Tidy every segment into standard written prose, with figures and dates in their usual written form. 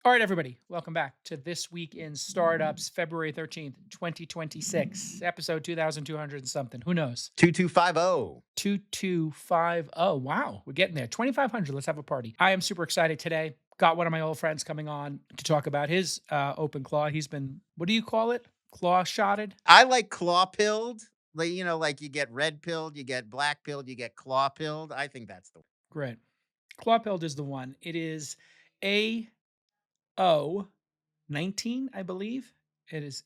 All right, everybody, welcome back to This Week in Startups, February 13th, 2026, episode 2200 and something. Who knows? 2250. 2250. Wow, we're getting there. 2500. Let's have a party. I am super excited today. Got one of my old friends coming on to talk about his OpenClaw. He's been, what do you call it? Claw shotted? I like claw pilled. Like you get red pilled, you get black pilled, you get claw pilled. I think that's the Great. Claw pilled is the one. It is AO19, I believe. It is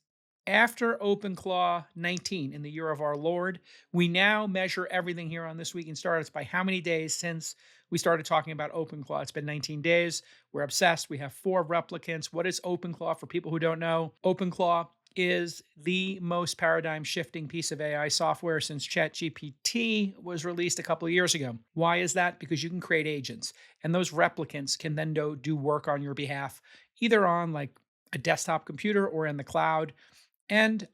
after OpenClaw 19 in the year of our Lord. We now measure everything here on This Week in Startups by how many days since we started talking about OpenClaw. It's been 19 days. We're obsessed. We have 4 replicants. What is OpenClaw for people who don't know? OpenClaw is the most paradigm shifting piece of AI software since ChatGPT was released a couple of years ago. Why is that? Because you can create agents, and those replicants can then do work on your behalf, either on like a desktop computer or in the cloud. And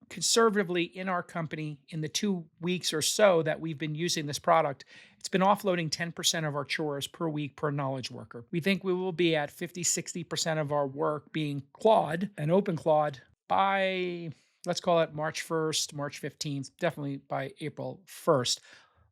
conservatively, in our company, in the 2 weeks or so that we've been using this product, it's been offloading 10% of our chores per week per knowledge worker. We think we will be at 50-60% of our work being clawed and open clawed by, let's call it March 1st, March 15th, definitely by April 1st.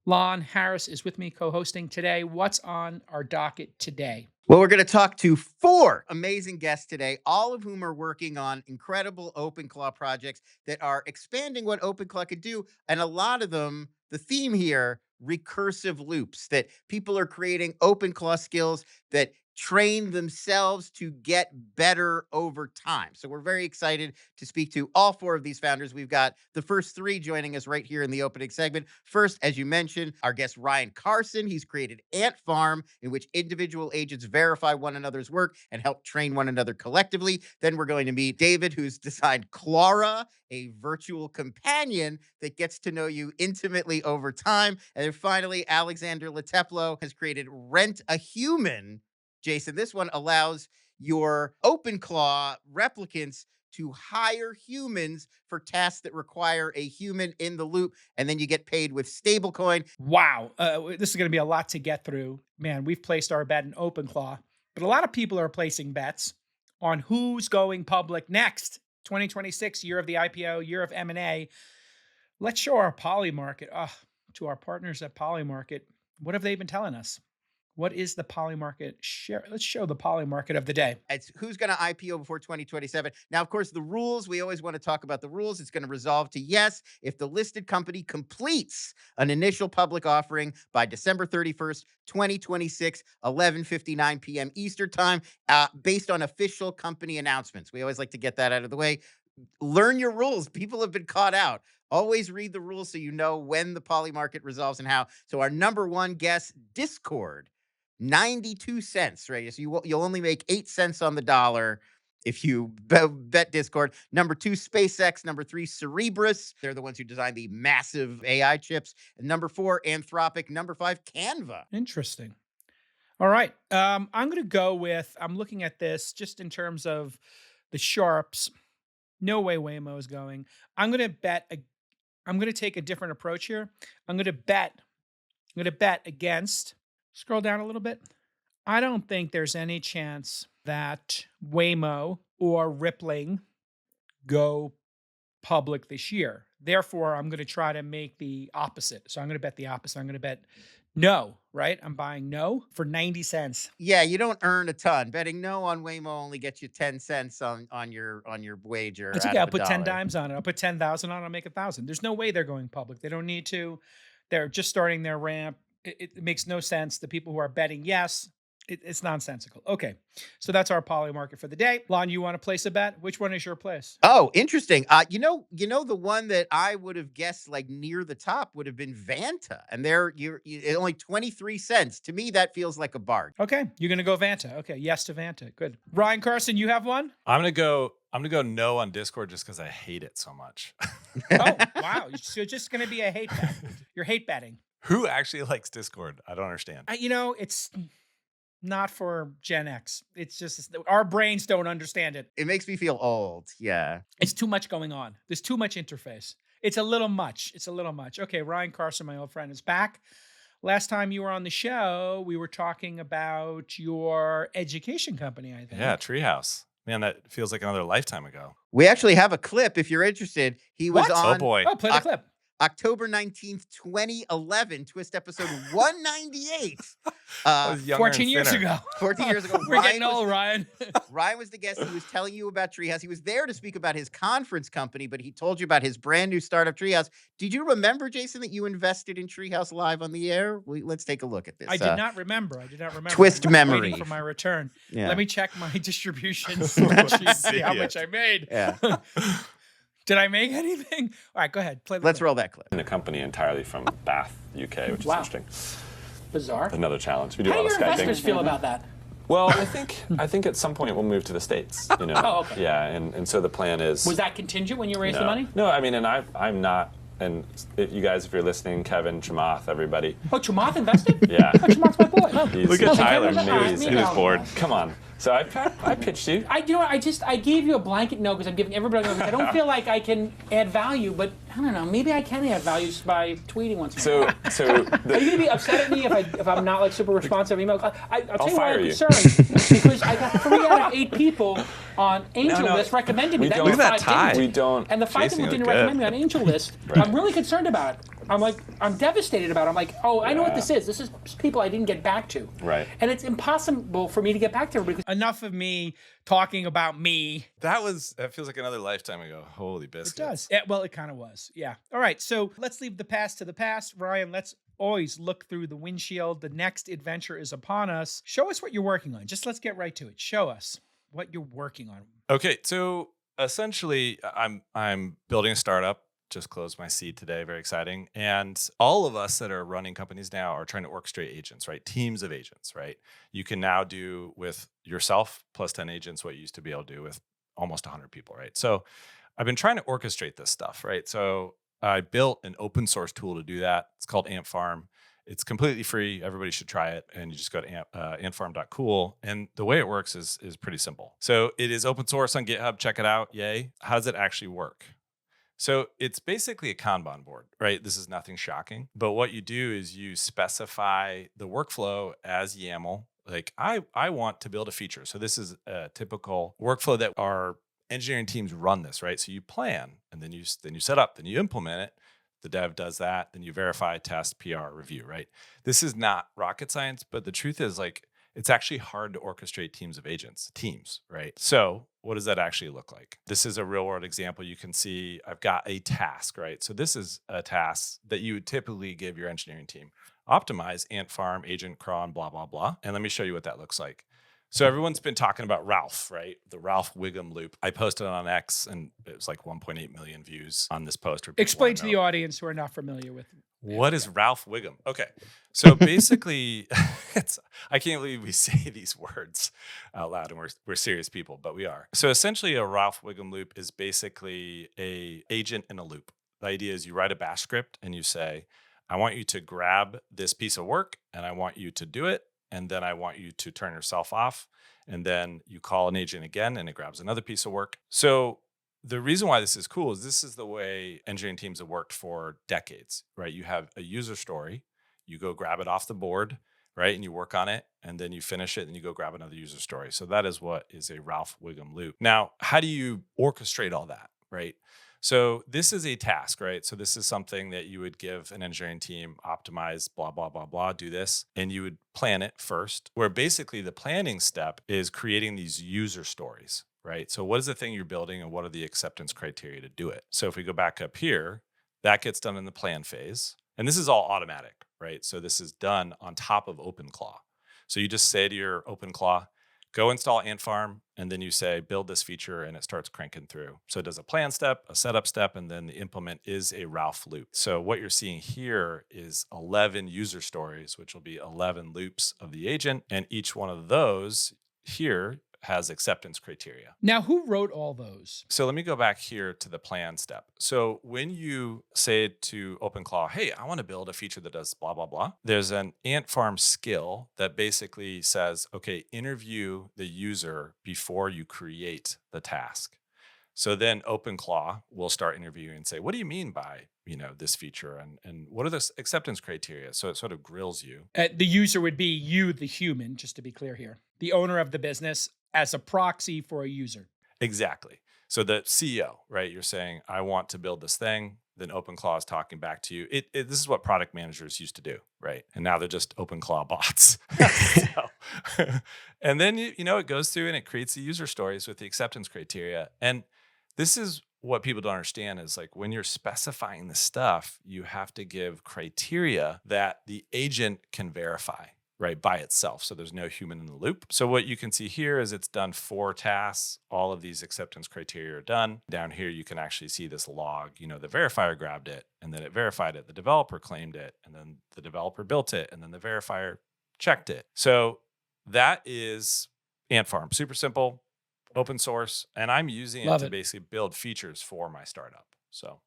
Lon Harris is with me co-hosting today. What's on our docket today? Well, we're going to talk to 4 amazing guests today, all of whom are working on incredible OpenClaw projects that are expanding what OpenClaw could do. And a lot of them, the theme here, recursive loops, that people are creating OpenClaw skills that train themselves to get better over time. So we're very excited to speak to all 4 of these founders. We've got the first 3 joining us right here in the opening segment. First, as you mentioned, our guest Ryan Carson. He's created AntFarm, in which individual agents verify one another's work and help train one another collectively. Then we're going to meet David, who's designed Clawra, a virtual companion that gets to know you intimately over time. And then finally, Alexander Liteplo has created RentAHuman. Jason, this one allows your OpenClaw replicants to hire humans for tasks that require a human in the loop, and then you get paid with stablecoin. Wow. This is going to be a lot to get through. Man, we've placed our bet in OpenClaw, but a lot of people are placing bets on who's going public next. 2026, year of the IPO, year of M&A. Let's show our Poly Market to our partners at Poly Market. What have they been telling us? What is the Poly Market share? Let's show the Poly Market of the day. It's who's going to IPO before 2027. Now, of course, the rules, we always want to talk about the rules. It's going to resolve to yes if the listed company completes an initial public offering by December 31st, 2026, 11:59 p.m. Eastern time, based on official company announcements. We always like to get that out of the way. Learn your rules. People have been caught out. Always read the rules so you know when the poly market resolves and how. So our number 1 guess, Discord, 92 cents, right? So you'll only make 8 cents on the dollar if you bet Discord. Number 2, SpaceX. Number 3, Cerebrus. They're the ones who designed the massive AI chips. And number 4, Anthropic. Number 5, Canva. Interesting. All right. I'm going to go with, I'm looking at this just in terms of the sharps. No way Waymo is going. I'm going to take a different approach here. I'm going to bet against, scroll down a little bit. I don't think there's any chance that Waymo or Rippling go public this year. Therefore, I'm going to try to make the opposite. So I'm going to bet the opposite. I'm going to bet no, right? I'm buying no for 90 cents. Yeah, you don't earn a ton. Betting no on Waymo only gets you 10 cents on your wager It's out okay. of I'll a put 10 dollar. dimes on it. I'll put 10,000 on it. I'll make 1,000. There's no way they're going public. They don't need to. They're just starting their ramp. It makes no sense. The people who are betting yes, it's nonsensical. Okay, so that's our Poly Market for the day. Lon, you want to place a bet? Which one is your place? Oh, interesting. The one that I would have guessed like near the top would have been Vanta, and you're only 23 cents. To me, that feels like a bargain. Okay, you're gonna go Vanta. Okay, yes to Vanta. Good. Ryan Carson, you have one? I'm gonna go no on Discord just because I hate it so much. Oh, wow. So just gonna be a hate bet. You're hate betting. Who actually likes Discord? I don't understand. It's not for Gen X. It's just our brains don't understand it. It makes me feel old. Yeah. It's too much going on. There's too much interface. It's a little much. Okay, Ryan Carson, my old friend, is back. last time you were on the show, we were talking about your education company, I think. Yeah, Treehouse. Man, that feels like another lifetime ago. We actually have a clip if you're interested. He was What? Oh on boy. Oh, play the clip. October 19th, 2011, Twist episode 198. I was younger 14 and years thinner. ago. 14 years ago. We're getting old, Ryan. Ryan was the guest. He was telling you about Treehouse. He was there to speak about his conference company, but he told you about his brand new startup, Treehouse. Did you remember, Jason, that you invested in Treehouse live on the air? Let's take a look at this. I did not remember. Twist I'm memory. waiting for my return. Yeah. Let me check my distributions spreadsheet, see how much I made. Yeah. Did I make anything? All right, go ahead. Let's roll that clip. In a company entirely from Bath, UK, which is interesting. Bizarre. Another challenge. We do How a do lot your of Skyping. investors feel about that? Well, I think at some point we'll move to the States. You know. Oh, okay. Yeah, and so the plan is. Was that contingent when you raised the money? No, I mean, and I'm not. And you guys, if you're listening, Kevin, Chamath, everybody. Oh, Chamath invested? Yeah. Oh, Chamath's my boy. Look at Tyler. Kevin, He was bored. Come on. So I pitched you. I gave you a blanket no because I'm giving everybody no because I don't feel like I can add value, but I don't know. Maybe I can add value by tweeting once in a while. So Are you going to be upset at me if I'm not like super responsive email? I'll tell you why fire I'm you. concerned because I got 3 out of 8 people on Angel No, List recommended me. we That don't- means Look at that 5 tie. didn't. We don't. And the 5 Chasing people didn't looked good. recommend me on Angel List. I'm really concerned about it. I'm devastated about it. I'm like, I know what this is. This is people I didn't get back to. Right. And it's impossible for me to get back to everybody. Enough of me talking about me. That feels like another lifetime ago. Holy biscuits. It does. Yeah, well, it kind of was. Yeah. All right. So let's leave the past to the past. Ryan, let's always look through the windshield. The next adventure is upon us. Show us what you're working on. Just let's get right to it. Show us what you're working on. Okay, so essentially I'm building a startup. Just closed my seed today. Very exciting. And all of us that are running companies now are trying to orchestrate agents, right? Teams of agents, right? You can now do with yourself plus 10 agents what you used to be able to do with almost 100 people, right? So I've been trying to orchestrate this stuff, right? So I built an open source tool to do that. It's called AntFarm. It's completely free. Everybody should try it. And you just go to AntFarm.cool. And the way it works is pretty simple. So it is open source on GitHub. Check it out. Yay. How does it actually work? So it's basically a Kanban board, right? This is nothing shocking. But what you do is you specify the workflow as YAML. Like I want to build a feature. So this is a typical workflow that our engineering teams run this, right? So you plan and then you set up, then you implement it. The dev does that, then you verify, test, PR, review, right? This is not rocket science, but the truth is like it's actually hard to orchestrate teams of agents, right? So what does that actually look like? This is a real world example. You can see I've got a task, right? So this is a task that you would typically give your engineering team. Optimize AntFarm, agent cron, blah, blah, blah. And let me show you what that looks like. So everyone's been talking about Ralph, right? The Ralph Wiggum loop. I posted on X and it was like 1.8 million views on this post. Explain to the audience who are not familiar with what is Ralph Wiggum? Okay. So basically, I can't believe we say these words out loud and we're serious people, but we are. So essentially a Ralph Wiggum loop is basically a agent in a loop. The idea is you write a bash script and you say, I want you to grab this piece of work and I want you to do it. And then I want you to turn yourself off. And then you call an agent again and it grabs another piece of work. So the reason why this is cool is this is the way engineering teams have worked for decades, right? You have a user story, you go grab it off the board, right? And you work on it and then you finish it and you go grab another user story. So that is what is a Ralph Wiggum loop. Now, how do you orchestrate all that, right? So this is a task, right? So this is something that you would give an engineering team, optimize, blah, blah, blah, blah, do this. And you would plan it first, where basically the planning step is creating these user stories, right? So what is the thing you're building and what are the acceptance criteria to do it? So if we go back up here, that gets done in the plan phase. And this is all automatic, right? So this is done on top of OpenClaw. So you just say to your OpenClaw, go install AntFarm, and then you say, build this feature, and it starts cranking through. So it does a plan step, a setup step, and then the implement is a Ralph loop. So what you're seeing here is 11 user stories, which will be 11 loops of the agent. And each one of those here has acceptance criteria. Now, who wrote all those? So let me go back here to the plan step. So when you say to OpenClaw, hey, I want to build a feature that does blah, blah, blah, there's an AntFarm skill that basically says, okay, interview the user before you create the task. So then OpenClaw will start interviewing and say, what do you mean by, this feature and what are the acceptance criteria? So it sort of grills you. The user would be you, the human, just to be clear here, the owner of the business as a proxy for a user. Exactly. So the CEO, right? You're saying, I want to build this thing. Then OpenClaw is talking back to you. This is what product managers used to do, right? And now they're just OpenClaw bots. And then, it goes through and it creates the user stories with the acceptance criteria. And this is what people don't understand is like when you're specifying the stuff, you have to give criteria that the agent can verify, right, by itself. So there's no human in the loop. So what you can see here is it's done 4 tasks. All of these acceptance criteria are done. Down here, you can actually see this log. The verifier grabbed it and then it verified it. The developer claimed it and then the developer built it and then the verifier checked it. So that is AntFarm. Super simple, open source. And I'm using it to basically build features for my startup. So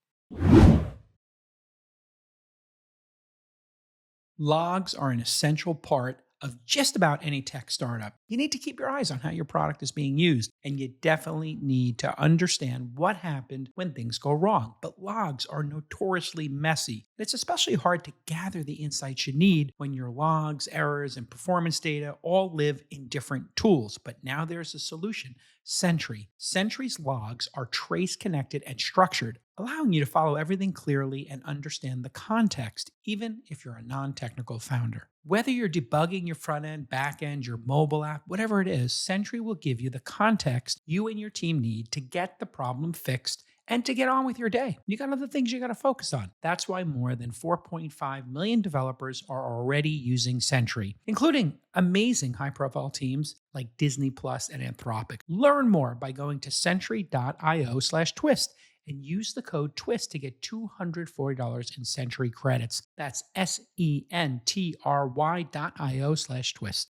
logs are an essential part of just about any tech startup. You need to keep your eyes on how your product is being used, and you definitely need to understand what happened when things go wrong. But logs are notoriously messy. It's especially hard to gather the insights you need when your logs, errors, and performance data all live in different tools. But now there's a solution. Sentry. Sentry's logs are trace connected and structured, allowing you to follow everything clearly and understand the context, even if you're a non-technical founder. Whether you're debugging your front end, back end, your mobile app, whatever it is, Sentry will give you the context you and your team need to get the problem fixed and to get on with your day. You got other things you got to focus on. That's why more than 4.5 million developers are already using Sentry, including amazing high-profile teams like Disney Plus and Anthropic. Learn more by going to sentry.io/twist and use the code TWIST to get $240 in Sentry credits. That's SENTRY.io/twist.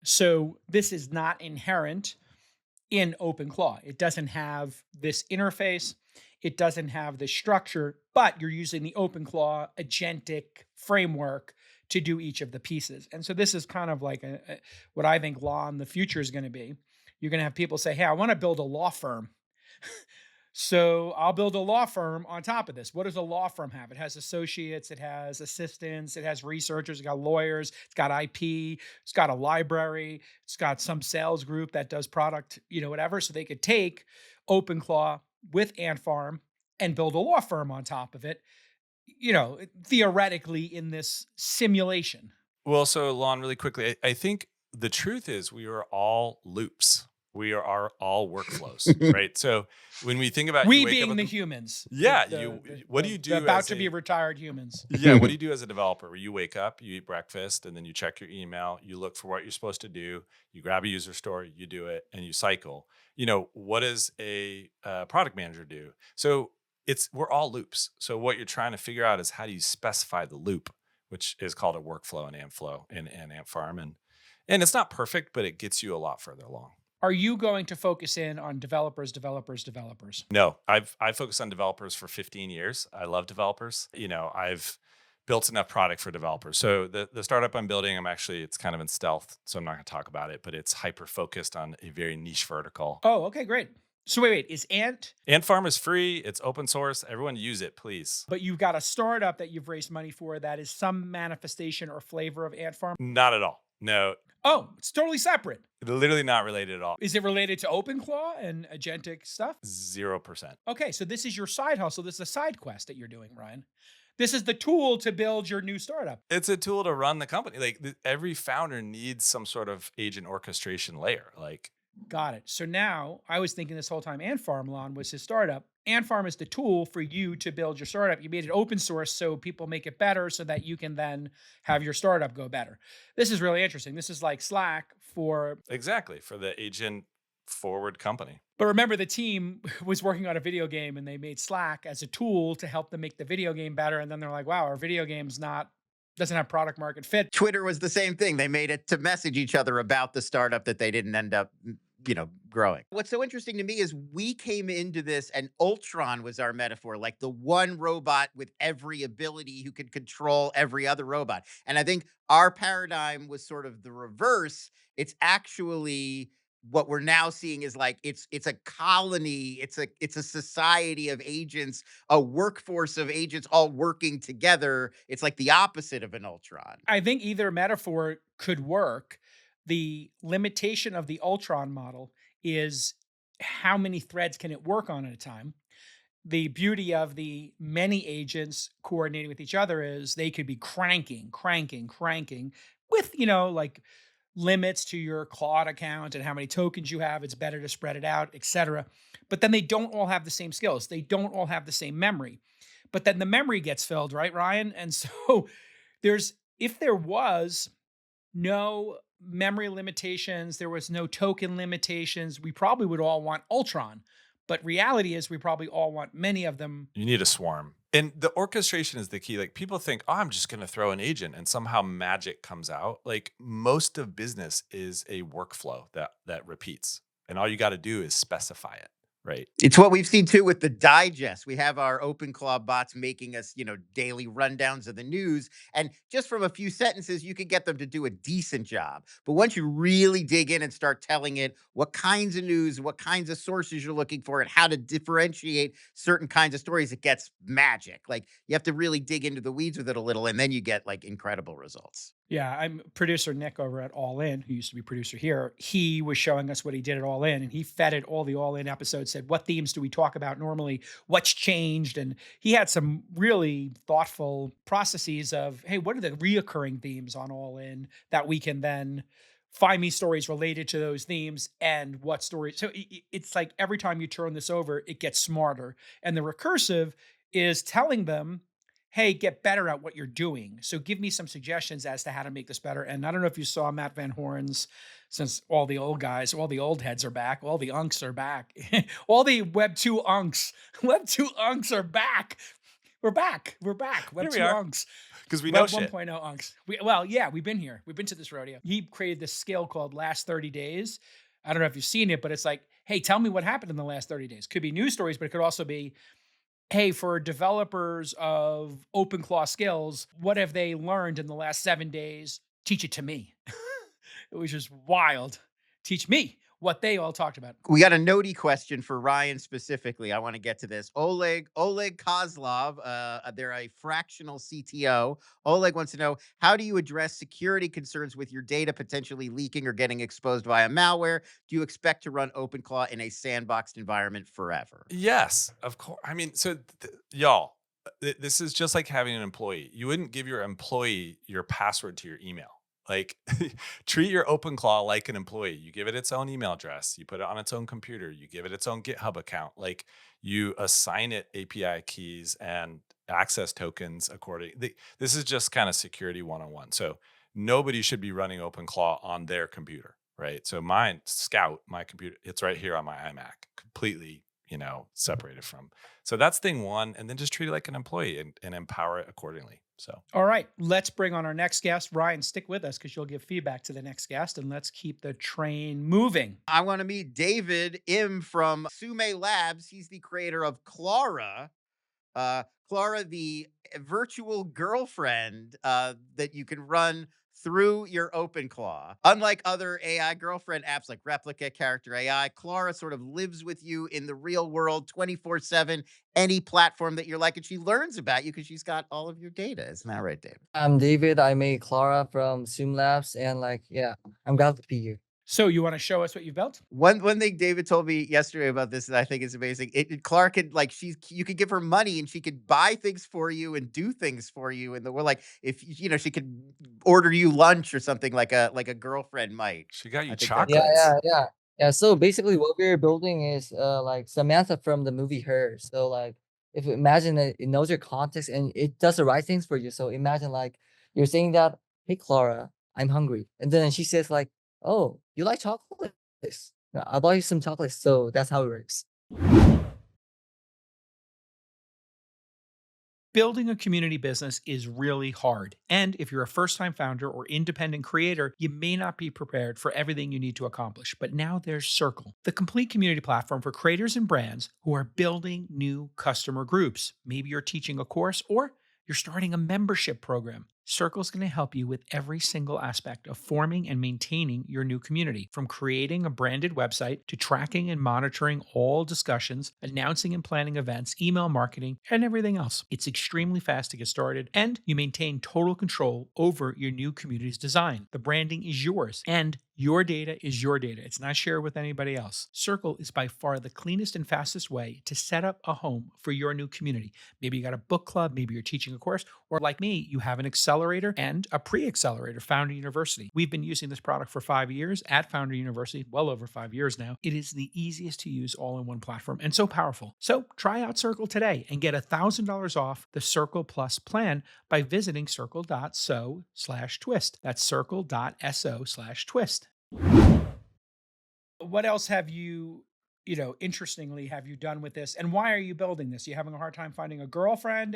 So this is not inherent in OpenClaw. It doesn't have this interface. It doesn't have this structure, but you're using the OpenClaw agentic framework to do each of the pieces. And so this is kind of like what I think law in the future is going to be. You're going to have people say, hey, I want to build a law firm. So I'll build a law firm on top of this. What does a law firm have? It has associates, it has assistants, it has researchers, it's got lawyers, it's got IP, it's got a library, it's got some sales group that does product, whatever. So they could take OpenClaw with AntFarm and build a law firm on top of it, theoretically in this simulation. Well, so Lon, really quickly, I think the truth is we are all loops. We are all workflows, right? So when we think about we being the humans, what do you do? About to be retired humans. Yeah, what do you do as a developer? You wake up, you eat breakfast, and then you check your email. You look for what you're supposed to do. You grab a user story, you do it, and you cycle. What does a product manager do? So we're all loops. So what you're trying to figure out is how do you specify the loop, which is called a workflow in AntFlow and AntFarm, and it's not perfect, but it gets you a lot further along. Are you going to focus in on developers? No, I've focused on developers for 15 years. I love developers. I've built enough product for developers. So the startup I'm building, it's kind of in stealth, so I'm not going to talk about it, but it's hyper-focused on a very niche vertical. Oh, okay, great. So wait, is AntFarm is free. It's open source. Everyone use it, please. But you've got a startup that you've raised money for that is some manifestation or flavor of AntFarm? Not at all. No. Oh, it's totally separate. Literally not related at all. Is it related to OpenClaw and agentic stuff? 0%. Okay, so this is your side hustle. This is a side quest that you're doing, Ryan. This is the tool to build your new startup. It's a tool to run the company. Every founder needs some sort of agent orchestration layer. Got it. So now I was thinking this whole time AntFarm, Lon, was his startup. AntFarm is the tool for you to build your startup. You made it open source so people make it better so that you can then have your startup go better. This is really interesting. This is like Slack for the agent forward company. But remember, the team was working on a video game and they made Slack as a tool to help them make the video game better. And then they're like, wow, our video game's doesn't have product market fit. Twitter was the same thing. They made it to message each other about the startup that they didn't end up growing. What's so interesting to me is we came into this and Ultron was our metaphor, like the one robot with every ability who could control every other robot. And I think our paradigm was sort of the reverse. It's actually what we're now seeing is like it's a colony, it's a society of agents, a workforce of agents all working together. It's like the opposite of an Ultron. I think either metaphor could work. The limitation of the Ultron model is how many threads can it work on at a time. The beauty of the many agents coordinating with each other is they could be cranking with, like limits to your Claude account and how many tokens you have. It's better to spread it out, etc. But then they don't all have the same skills. They don't all have the same memory. But then the memory gets filled, right, Ryan? And so if there was no memory limitations, there was no token limitations, we probably would all want Ultron. But reality is we probably all want many of them. You need a swarm. And the orchestration is the key. Like people think, oh, I'm just going to throw an agent and somehow magic comes out. Like most of business is a workflow that repeats. And all you got to do is specify it. Right. It's what we've seen too with the digest. We have our OpenClaw bots making us, daily rundowns of the news. And just from a few sentences, you could get them to do a decent job. But once you really dig in and start telling it what kinds of news, what kinds of sources you're looking for, and how to differentiate certain kinds of stories, it gets magic. Like you have to really dig into the weeds with it a little, and then you get like incredible results. Yeah, I'm producer Nick over at All In, who used to be producer here. He was showing us what he did at All In, and he feted all the All In episodes, said, what themes do we talk about normally? What's changed? And he had some really thoughtful processes of, hey, what are the reoccurring themes on All In that we can then find me stories related to those themes and what stories. So it's like every time you turn this over, it gets smarter. And the recursive is telling them, hey, get better at what you're doing. So give me some suggestions as to how to make this better. And I don't know if you saw Matt Van Horn's, since all the old guys, all the old heads are back, all the unks are back, all the Web 2 unks are back. We're back. Web 2 unks. Because we know Web shit. 1.0 unks. We've been here. We've been to this rodeo. He created this skill called Last 30 Days. I don't know if you've seen it, but it's like, hey, tell me what happened in the last 30 days. Could be news stories, but it could also be, hey, for developers of OpenClaw skills, what have they learned in the last 7 days? Teach it to me. It was just wild. Teach me what they all talked about. We got a NOTI question for Ryan specifically. I want to get to this. Oleg Kozlov, they're a fractional CTO. Oleg wants to know, how do you address security concerns with your data potentially leaking or getting exposed via malware? Do you expect to run OpenClaw in a sandboxed environment forever? Yes, of course. I mean, so y'all, this is just like having an employee. You wouldn't give your employee your password to your email. Like treat your OpenClaw like an employee. You give it its own email address. You put it on its own computer. You give it its own GitHub account. Like you assign it API keys and access tokens accordingly. This is just kind of security 101. So nobody should be running OpenClaw on their computer, right? So mine, Scout, my computer, it's right here on my iMac, completely, separated from. So that's thing one. And then just treat it like an employee and empower it accordingly. So, all right, let's bring on our next guest. Ryan, stick with us because you'll give feedback to the next guest, and let's keep the train moving. I want to meet David Im from Sume Labs. He's the creator of Clawra. Clawra, the virtual girlfriend that you can run through your OpenClaw. Unlike other AI girlfriend apps like Replica, Character AI, Clawra sort of lives with you in the real world 24/7, any platform that you're like, and she learns about you because she's got all of your data. Isn't that right, David? I'm David. I made Clawra from Zoom Labs, and I'm glad to be here. So you want to show us what you built? One thing David told me yesterday about this that I think is amazing. Clark could you could give her money and she could buy things for you and do things for you, and we're like, if she could order you lunch or something like a girlfriend might. She got you I think chocolates. Yeah. So basically, what we're building is like Samantha from the movie Her. So like, if you imagine that it knows your context and it does the right things for you. So imagine like you're saying that, hey Clawra, I'm hungry, and then she says like, oh, you like chocolates? I'll buy you some chocolates. So that's how it works. Building a community business is really hard. And if you're a first-time founder or independent creator, you may not be prepared for everything you need to accomplish. But now there's Circle, the complete community platform for creators and brands who are building new customer groups. Maybe you're teaching a course or you're starting a membership program. Circle's going to help you with every single aspect of forming and maintaining your new community, from creating a branded website to tracking and monitoring all discussions, announcing and planning events, email marketing, and everything else. It's extremely fast to get started, and you maintain total control over your new community's design. The branding is yours, and your data is your data. It's not shared with anybody else. Circle is by far the cleanest and fastest way to set up a home for your new community. Maybe you got a book club, maybe you're teaching a course, or like me, you have an accelerator and a pre-accelerator, Founder University. We've been using this product for 5 years at Founder University, well over 5 years now. It is the easiest to use all-in-one platform and so powerful. So try out Circle today and get $1,000 off the Circle Plus plan by visiting circle.so/twist. That's circle.so/twist. What else have you, interestingly, have you done with this? And why are you building this? You having a hard time finding a girlfriend,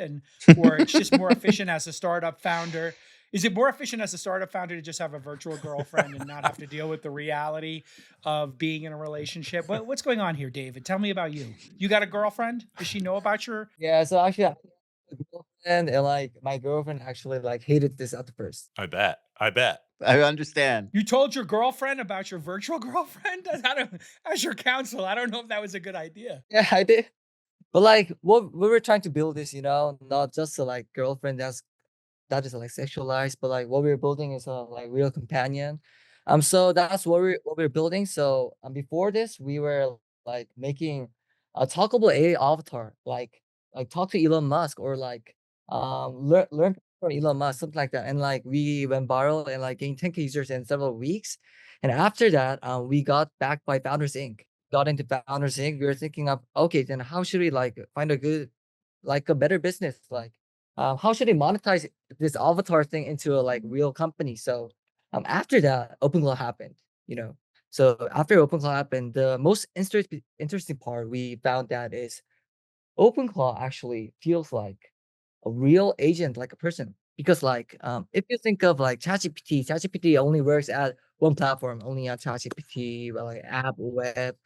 or it's just more efficient as a startup founder? Is it more efficient as a startup founder to just have a virtual girlfriend and not have to deal with the reality of being in a relationship? What's going on here, David? Tell me about you. You got a girlfriend? Does she know about your Yeah, so actually, I have a girlfriend, and like my girlfriend actually like hated this at first. I bet. I bet. I understand. You told your girlfriend about your virtual girlfriend? As your counsel, I don't know if that was a good idea. Yeah, I did. But like what we were trying to build is, not just a like girlfriend that is like sexualized, but like what we're building is a like real companion. So that's what we're building. So before this, we were like making a talkable AI avatar, like talk to Elon Musk, or like learn from Elon Musk, something like that. And like we went viral and like gained 10K users in several weeks. And after that, we got backed by Founders Inc. Got into Founders Inc. We were thinking of, okay, then how should we like find a good, like a better business? Like, how should we monetize this avatar thing into a like real company? So after that, OpenClaw happened, you know. So after OpenClaw happened, the most interesting part we found that is OpenClaw actually feels like a real agent, like a person. Because like if you think of like ChatGPT only works at one platform, only at ChatGPT, but like app, web.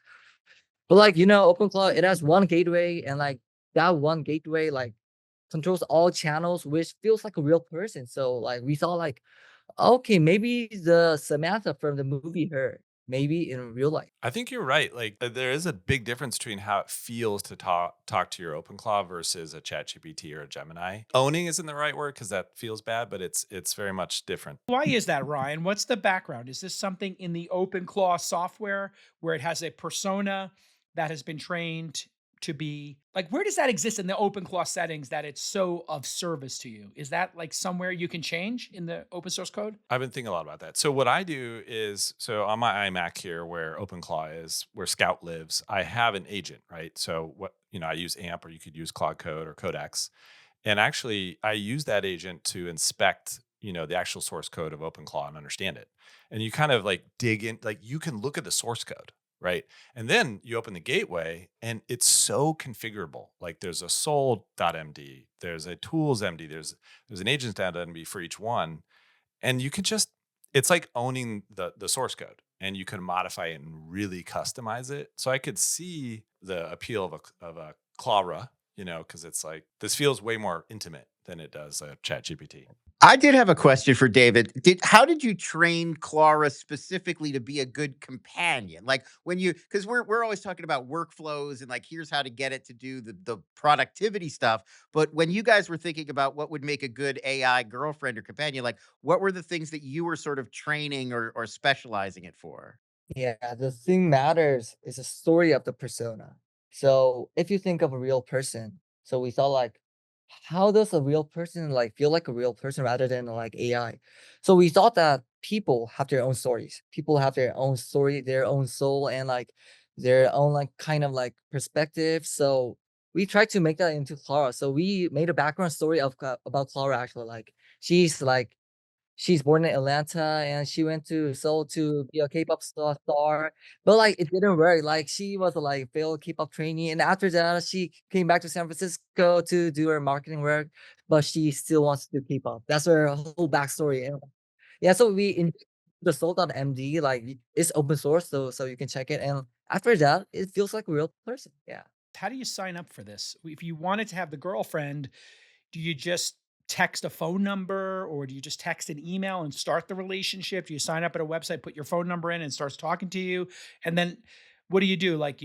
But like OpenClaw, it has one gateway, and like that one gateway like controls all channels, which feels like a real person. So like we thought like, okay, maybe the Samantha from the movie Her, maybe in real life. I think you're right. Like there is a big difference between how it feels to talk to your OpenClaw versus a ChatGPT or a Gemini. Owning isn't the right word because that feels bad, but it's very much different. Why is that, Ryan? What's the background? Is this something in the OpenClaw software where it has a persona that has been trained to be like, where does that exist in the OpenClaw settings that it's so of service to you? Is that like somewhere you can change in the open source code? I've been thinking a lot about that. So what I do is, so on my iMac here, where OpenClaw is, where Scout lives, I have an agent, right? So I use AMP, or you could use Claude Code or Codex, and actually I use that agent to inspect, the actual source code of OpenClaw and understand it. And you kind of like dig in, like you can look at the source code, right? And then you open the gateway and it's so configurable. Like there's a soul.md, there's a tools.md, there's an agents.md for each one. And you can just, it's like owning the source code, and you can modify it and really customize it. So I could see the appeal of a Clawra, because it's like, this feels way more intimate than it does a ChatGPT. I did have a question for David. How did you train Clawra specifically to be a good companion? Like when because we're always talking about workflows and like here's how to get it to do the productivity stuff. But when you guys were thinking about what would make a good AI girlfriend or companion, like what were the things that you were sort of training or specializing it for? Yeah, the thing matters is the story of the persona. So if you think of a real person, so we thought like, how does a real person like feel like a real person rather than like AI? So we thought that people have their own stories. People have their own story, their own soul, and like their own like kind of like perspective. So we tried to make that into Clawra. So we made a background story of about Clawra actually. Like she's born in Atlanta, and she went to Seoul to be a K-pop star. But like it didn't work. Like she was a like failed K-pop trainee, and after that she came back to San Francisco to do her marketing work. But she still wants to do K-pop. That's her whole backstory. And yeah, so we in the Soul.md, like it's open source, so you can check it. And after that, it feels like a real person. Yeah. How do you sign up for this? If you wanted to have the girlfriend, do you just text a phone number, or do you just text an email and start the relationship? Do you sign up at a website, put your phone number in and starts talking to you? And then what do you do? Like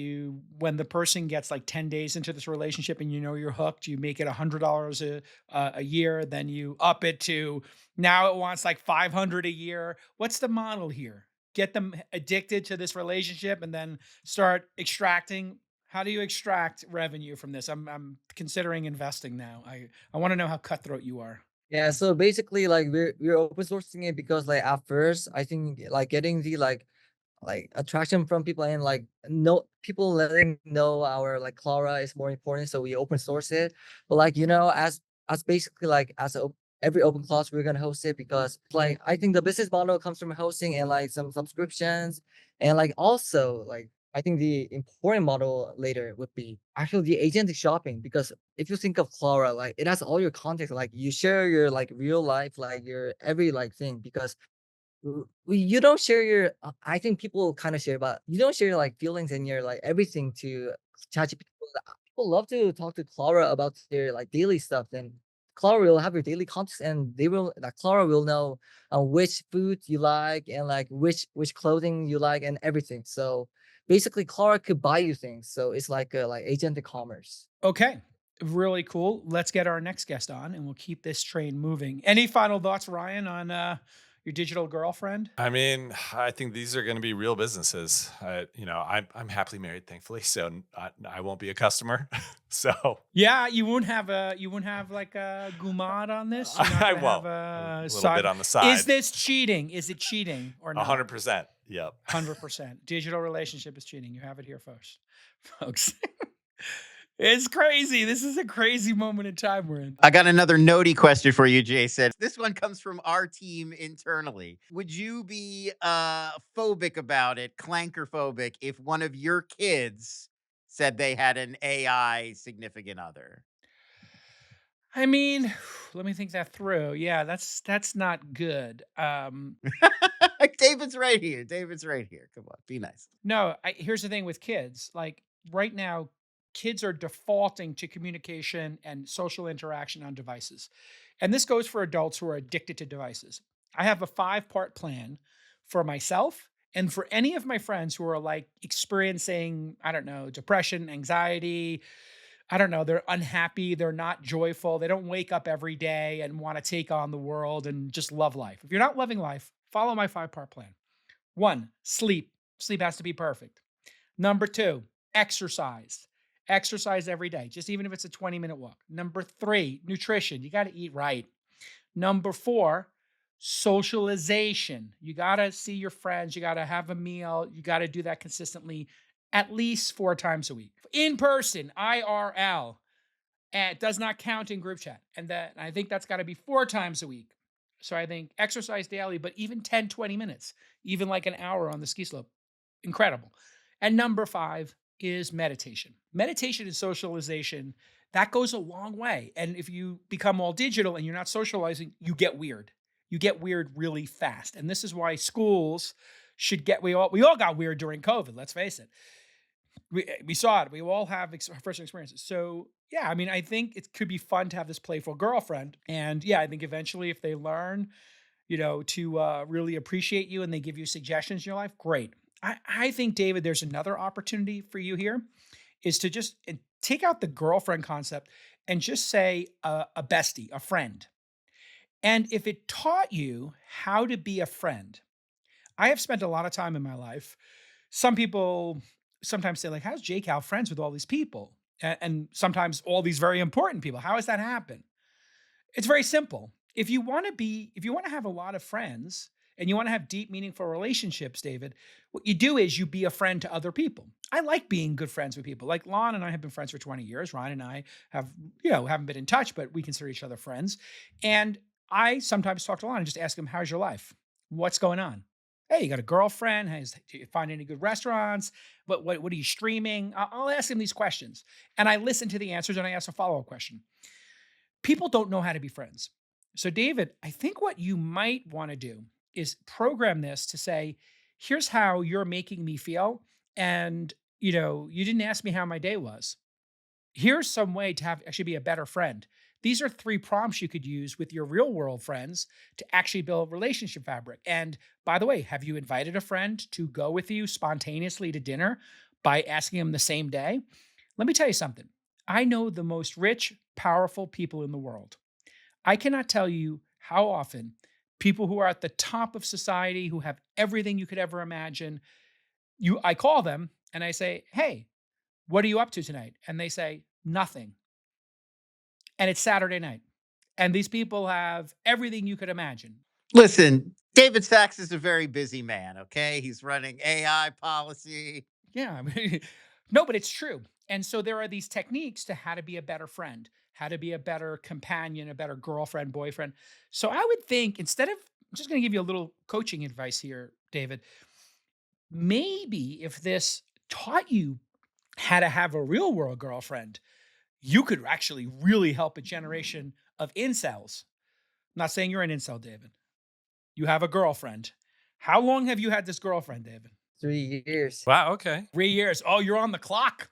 when the person gets like 10 days into this relationship and you know you're hooked, you make it $100 a year, then you up it to now it wants like 500 a year. What's the model here? Get them addicted to this relationship and then start extracting. How do you extract revenue from this? I'm considering investing now. I want to know how cutthroat you are. Yeah, so basically, like we're open sourcing it because like at first, I think like getting the like attraction from people and like no people letting know our like Clawra is more important, so we open source it. But like as basically like every open class we're gonna host it because like I think the business model comes from hosting and like some subscriptions and like also like I think the important model later would be actually the agentic shopping because if you think of Clawra, like it has all your context, like you share your like real life, like your every like thing because you don't share your I think people kind of share, but you don't share like feelings and your like everything to ChatGPT. People love to talk to Clawra about their like daily stuff. Then Clawra will have your daily context, and they will like Clawra will know which food you like and like which clothing you like and everything. So basically, Clawra could buy you things. So it's like a like agentic commerce. Okay. Really cool. Let's get our next guest on and we'll keep this train moving. Any final thoughts, Ryan, on your digital girlfriend? I mean, I think these are going to be real businesses. I'm happily married, thankfully, so I won't be a customer. So Yeah, you won't have like a gumad on this. You're not I gonna won't. have A a little side. bit on the side. Is this cheating? Is it cheating or not? 100%. Yep. 100%. Digital relationship is cheating. You have it here, folks. It's crazy. This is a crazy moment in time we're in. I got another NOTI question for you, Jason. This one comes from our team internally. Would you be phobic about it, clanker phobic, if one of your kids said they had an AI significant other? I mean, let me think that through. Yeah, that's not good. David's right here. David's right here. Come on, be nice. No, here's the thing with kids. Like right now, kids are defaulting to communication and social interaction on devices. And this goes for adults who are addicted to devices. I have a 5-part plan for myself and for any of my friends who are like experiencing, I don't know, depression, anxiety. I don't know, they're unhappy, they're not joyful, they don't wake up every day and want to take on the world and just love life. If you're not loving life, follow my 5-part plan. 1, sleep. Sleep has to be perfect. Number 2, exercise. Exercise every day, just even if it's a 20-minute walk. Number 3, nutrition. You got to eat right. Number 4, socialization. You got to see your friends. You got to have a meal. You got to do that consistently at least 4 times a week. In person, IRL. And it does not count in group chat. And I think that's got to be 4 times a week. So I think exercise daily, but even 10, 20 minutes, even like an hour on the ski slope. Incredible. And number 5 is meditation. Meditation and socialization, that goes a long way. And if you become all digital and you're not socializing, you get weird. You get weird really fast. And this is why schools should get, we all got weird during COVID, let's face it. We saw it. We all have first experiences. So yeah, I mean, I think it could be fun to have this playful girlfriend. And yeah, I think eventually if they learn, to really appreciate you and they give you suggestions in your life, great. I think, David, there's another opportunity for you here is to just take out the girlfriend concept and just say a bestie, a friend. And if it taught you how to be a friend, I have spent a lot of time in my life. Some people sometimes say, like, how's Jake Al friends with all these people? And sometimes all these very important people. How does that happen? It's very simple. If you want to have a lot of friends and you want to have deep, meaningful relationships, David, what you do is you be a friend to other people. I like being good friends with people. Like Lon and I have been friends for 20 years. Ryan and I haven't been in touch, but we consider each other friends. And I sometimes talk to Lon and just ask him, how's your life? What's going on? Hey, you got a girlfriend? Do you find any good restaurants? What are you streaming? I'll ask him these questions. And I listen to the answers and I ask a follow-up question. People don't know how to be friends. So, David, I think what you might want to do is program this to say, here's how you're making me feel. And, you didn't ask me how my day was. Here's some way to actually be a better friend. These are 3 prompts you could use with your real world friends to actually build relationship fabric. And by the way, have you invited a friend to go with you spontaneously to dinner by asking them the same day? Let me tell you something. I know the most rich, powerful people in the world. I cannot tell you how often people who are at the top of society, who have everything you could ever imagine, I call them and I say, "Hey, what are you up to tonight?" And they say, "Nothing." And it's Saturday night. And these people have everything you could imagine. Listen, David Sachs is a very busy man, okay? He's running AI policy. Yeah. I mean, no, but it's true. And so there are these techniques to how to be a better friend, how to be a better companion, a better girlfriend, boyfriend. So I would think instead of, I'm just going to give you a little coaching advice here, David. Maybe if this taught you how to have a real world girlfriend, you could actually really help a generation of incels. I'm not saying you're an incel, David. You have a girlfriend. How long have you had this girlfriend, David? 3 years. Wow. Okay. 3 years. Oh, you're on the clock.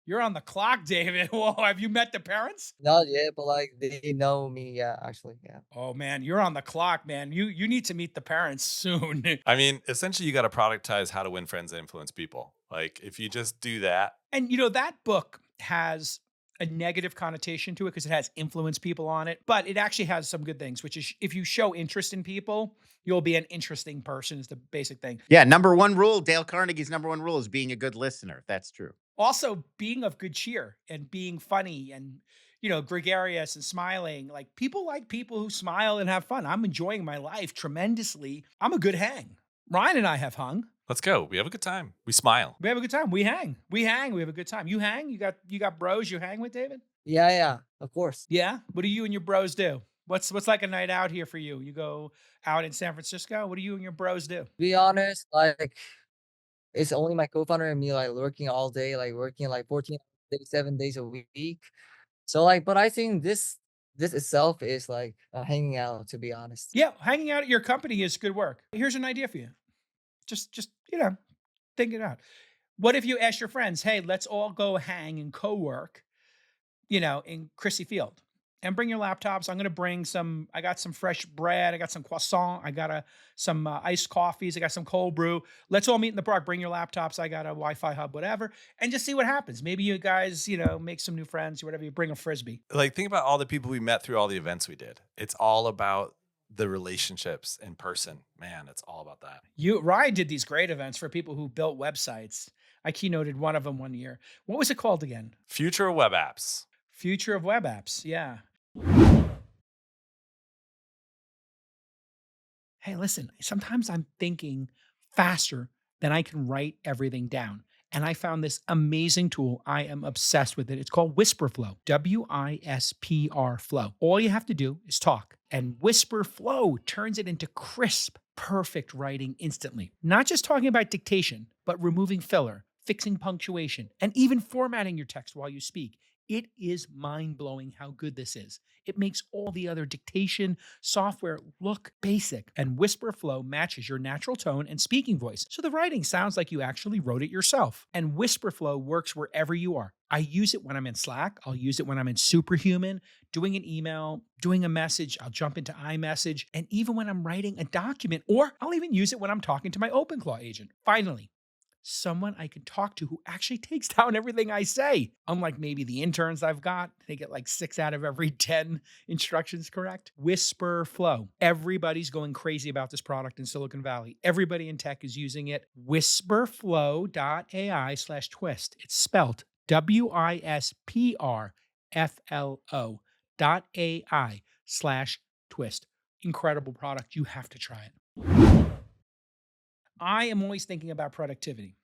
You're on the clock, David. Whoa, have you met the parents? Not yet, but like they know me. Yeah, actually, yeah. Oh man, you're on the clock, man. You need to meet the parents soon. I mean, essentially, you got to productize how to win friends and influence people. Like, if you just do that, And that book has a negative connotation to it because it has influence people on it, but it actually has some good things, which is if you show interest in people, you'll be an interesting person is the basic thing. Yeah, number one rule, Dale Carnegie's number one rule is being a good listener. That's true. Also being of good cheer and being funny and, gregarious and smiling. Like people who smile and have fun. I'm enjoying my life tremendously. I'm a good hang. Ryan and I have hung. let's go. We have a good time. We smile. We have a good time. We hang. We have a good time. You hang? You got bros you hang with, David? Yeah, of course. Yeah. What do you and your bros do? What's like a night out here for you? You go out in San Francisco? What do you and your bros do? To be honest, like it's only my co-founder and me like working all day, like working like 14 days, 7 days a week. So like, but I think this itself is like hanging out. To be honest. Yeah, hanging out at your company is good work. Here's an idea for you. Just think it out. What if you ask your friends, "Hey, let's all go hang and co-work, in Crissy Field, and bring your laptops. I'm going to bring I got some fresh bread. I got some croissant. I got some iced coffees. I got some cold brew. Let's all meet in the park. Bring your laptops. I got a Wi-Fi hub, whatever, and just see what happens. Maybe you guys, make some new friends or whatever. You bring a Frisbee. Like, think about all the people we met through all the events we did. It's all about the relationships in person. Man, it's all about that. Ryan did these great events for people who built websites. I keynoted one of them one year. What was it called again? Future of web apps. Future of Web Apps. Yeah. Hey, listen, sometimes I'm thinking faster than I can write everything down. And I found this amazing tool. I am obsessed with it. It's called Wispr Flow, Wispr Flow. All you have to do is talk. And Wispr Flow turns it into crisp, perfect writing instantly. Not just talking about dictation, but removing filler, fixing punctuation, and even formatting your text while you speak. It is mind-blowing how good this is. It makes all the other dictation software look basic, and Wispr Flow matches your natural tone and speaking voice, so the writing sounds like you actually wrote it yourself. And Wispr Flow works wherever you are. I use it when I'm in Slack. I'll use it when I'm in Superhuman, doing an email, doing a message. I'll jump into iMessage, and even when I'm writing a document, or I'll even use it when I'm talking to my OpenClaw agent. Finally, someone I can talk to who actually takes down everything I say. Unlike maybe the interns I've got, they get like 6 out of every 10 instructions correct. Wispr Flow. Everybody's going crazy about this product in Silicon Valley. Everybody in tech is using it. Wisprflow.ai/twist. It's spelled WISPRFLO.ai/twist. Incredible product. You have to try it. I am always thinking about productivity.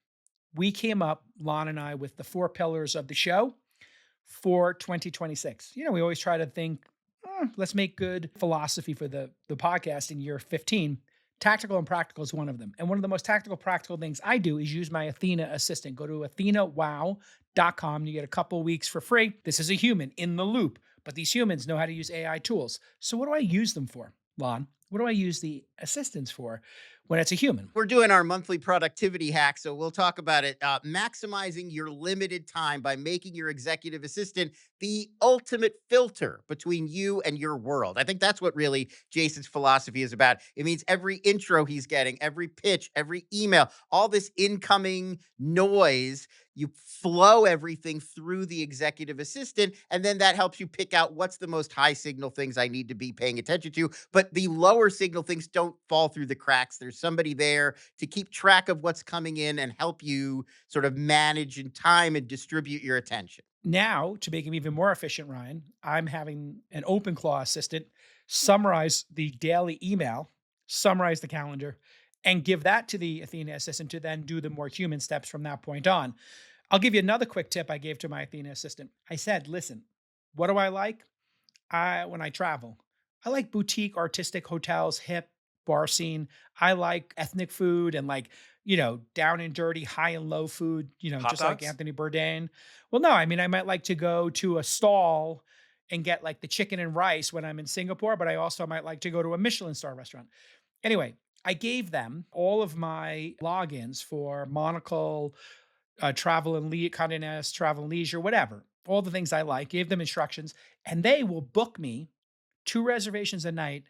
We came up, Lon and I, with the 4 pillars of the show for 2026. We always try to think, let's make good philosophy for the podcast in year 15. Tactical and practical is one of them. And one of the most tactical, practical things I do is use my Athena assistant. Go to athenawow.com. You get a couple weeks for free. This is a human in the loop, but these humans know how to use AI tools. So what do I use them for, Lon? What do I use the assistants for? when it's a human. We're doing our monthly productivity hack, so we'll talk about it. Maximizing your limited time by making your executive assistant the ultimate filter between you and your world. I think that's what really Jason's philosophy is about. It means every intro he's getting, every pitch, every email, all this incoming noise, you flow everything through the executive assistant, and then that helps you pick out what's the most high signal things I need to be paying attention to. But the lower signal things don't fall through the cracks. There's somebody there to keep track of what's coming in and help you sort of manage in time and distribute your attention. Now, to make him even more efficient, Ryan, I'm having an OpenClaw assistant summarize the daily email, summarize the calendar, and give that to the Athena assistant to then do the more human steps from that point on. I'll give you another quick tip I gave to my Athena assistant. I said, listen, what do I like? When I travel, I like boutique artistic hotels, hip bar scene. I like ethnic food and like, down and dirty, high and low food, Hot just like dogs? Anthony Bourdain. Well, no, I mean, I might like to go to a stall and get like the chicken and rice when I'm in Singapore, but I also might like to go to a Michelin star restaurant. Anyway, I gave them all of my logins for Monocle, travel and Condé Nast, travel and leisure, whatever, all the things I like, gave them instructions, and they will book me 2 reservations a night,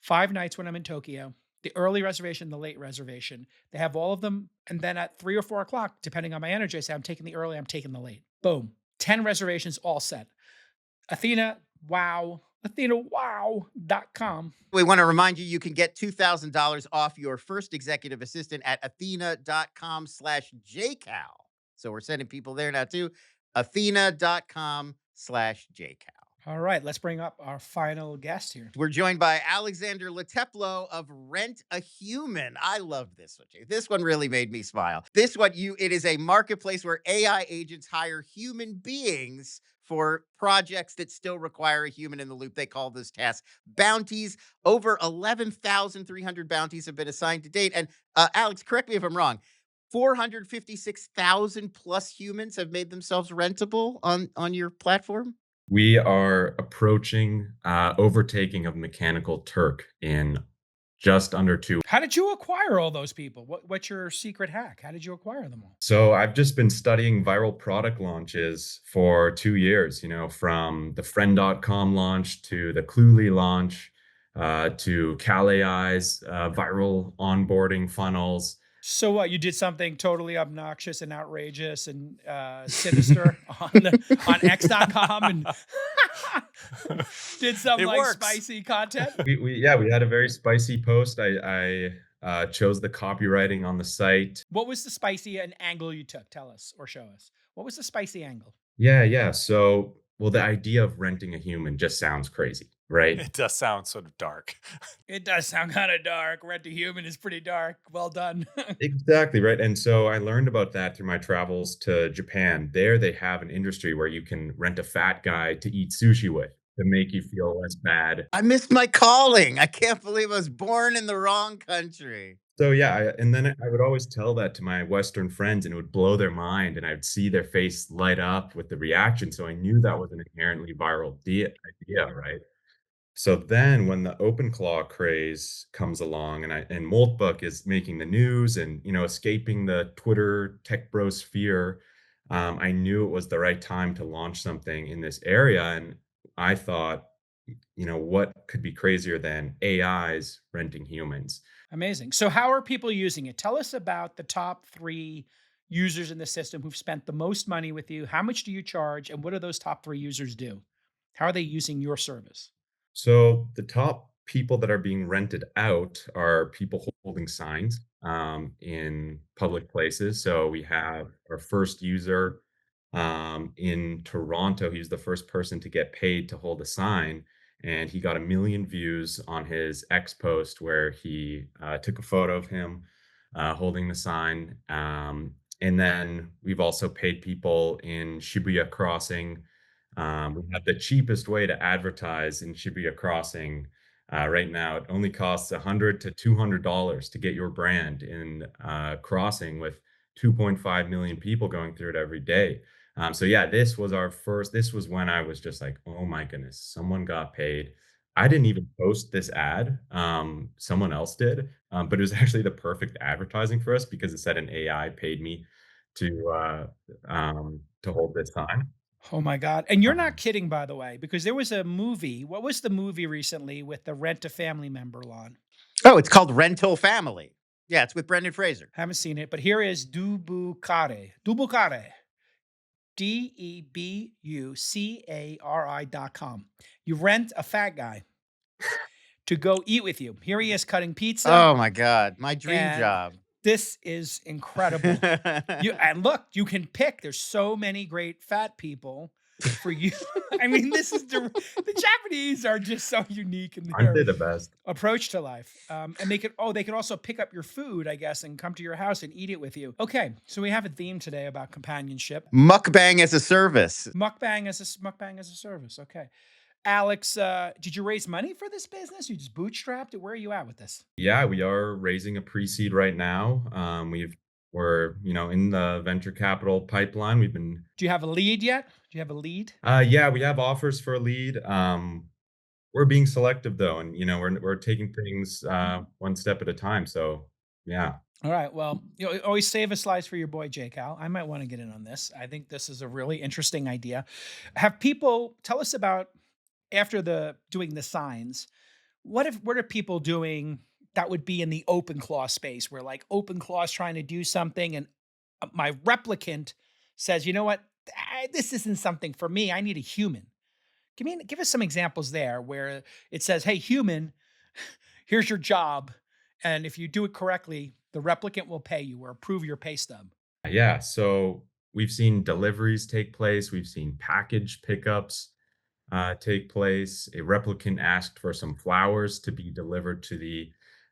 5 nights when I'm in Tokyo, the early reservation, the late reservation. They have all of them. And then at 3 or 4 o'clock, depending on my energy, I say, I'm taking the early, I'm taking the late. Boom. 10 reservations all set. Athena, wow. AthenaWow.com. We want to remind you, you can get $2,000 off your first executive assistant at athena.com/jcal. So we're sending people there now too. athena.com/jcal. All right, let's bring up our final guest here. We're joined by Alexander Liteplo of RentAHuman. I love this one. This one really made me smile. It is a marketplace where AI agents hire human beings for projects that still require a human in the loop. They call those tasks bounties. Over 11,300 bounties have been assigned to date. And Alex, correct me if I'm wrong. 456,000 plus humans have made themselves rentable on your platform. We are approaching overtaking of Mechanical Turk in just under 2. How did you acquire all those people? What's your secret hack? How did you acquire them all? So I've just been studying viral product launches for 2 years, from the friend.com launch to the Cluely launch to CalAI's viral onboarding funnels. So what? You did something totally obnoxious and outrageous and sinister on X.com and did some spicy content. We had a very spicy post. I chose the copywriting on the site. What was the spicy angle you took? Tell us or show us. What was the spicy angle? Yeah. So, the idea of renting a human just sounds crazy, right? It does sound sort of dark. It does sound kind of dark. RentAHuman is pretty dark. Well done. Exactly, right. And so I learned about that through my travels to Japan. There they have an industry where you can rent a fat guy to eat sushi with to make you feel less bad. I missed my calling. I can't believe I was born in the wrong country. So and then I would always tell that to my Western friends and it would blow their mind and I would see their face light up with the reaction. So I knew that was an inherently viral idea, right? So then when the OpenClaw craze comes along and Moltbook is making the news and, escaping the Twitter tech bro sphere, I knew it was the right time to launch something in this area. And I thought, what could be crazier than AIs renting humans? Amazing. So how are people using it? Tell us about the top 3 users in the system who've spent the most money with you. How much do you charge? And what do those top 3 users do? How are they using your service? So the top people that are being rented out are people holding signs in public places. So we have our first user in Toronto. He's the first person to get paid to hold a sign. And he got 1 million views on his X post where he took a photo of him holding the sign. And then we've also paid people in Shibuya Crossing. We have the cheapest way to advertise in Shibuya Crossing. Right now, it only costs $100 to $200 to get your brand in Crossing with 2.5 million people going through it every day. This was when I was just like, oh my goodness, someone got paid I didn't even post this ad. Someone else did, but it was actually the perfect advertising for us because it said an AI paid me to hold this sign. Oh my god. And you're not Um, kidding, by the way, because there was a movie. What was the movie recently with the Rent a Family member on? Oh, it's called Rental Family. Yeah, it's with Brendan Fraser. Haven't seen it, but here is Dubucare. Dubucare. DEBUCARI.com. You rent a fat guy to go eat with you. Here he is cutting pizza, Oh my God, my dream and job. this is incredible. And look, you can pick. There's so many great fat people for you. I mean, this is the Japanese are just so unique in aren't their they the best? approach to life. And they could also pick up your food, I guess, and come to your house and eat it with you. Okay, so we have a theme today about companionship. Mukbang as a service. Mukbang as a service. Okay. Alex, did you raise money for this business? You just bootstrapped it? Where are you at with this? Yeah, we are raising a pre-seed right now. We're in the venture capital pipeline. We've been Do you have a lead yet? Do you have a lead? yeah, we have offers for a lead. We're being selective though, and we're taking things one step at a time. So yeah. All right. Well, always save a slice for your boy Jake Al. I might want to get in on this. I think this is a really interesting idea. Have people tell us about after the doing the signs? What are people doing that would be in the OpenClaw space where like OpenClaw is trying to do something and my replicant says, you know what, this isn't something for me. I need a human. Give us some examples there where it says, hey, human, here's your job. And if you do it correctly, the replicant will pay you or approve your pay stub. Yeah, so we've seen deliveries take place. We've seen package pickups take place. A replicant asked for some flowers to be delivered to the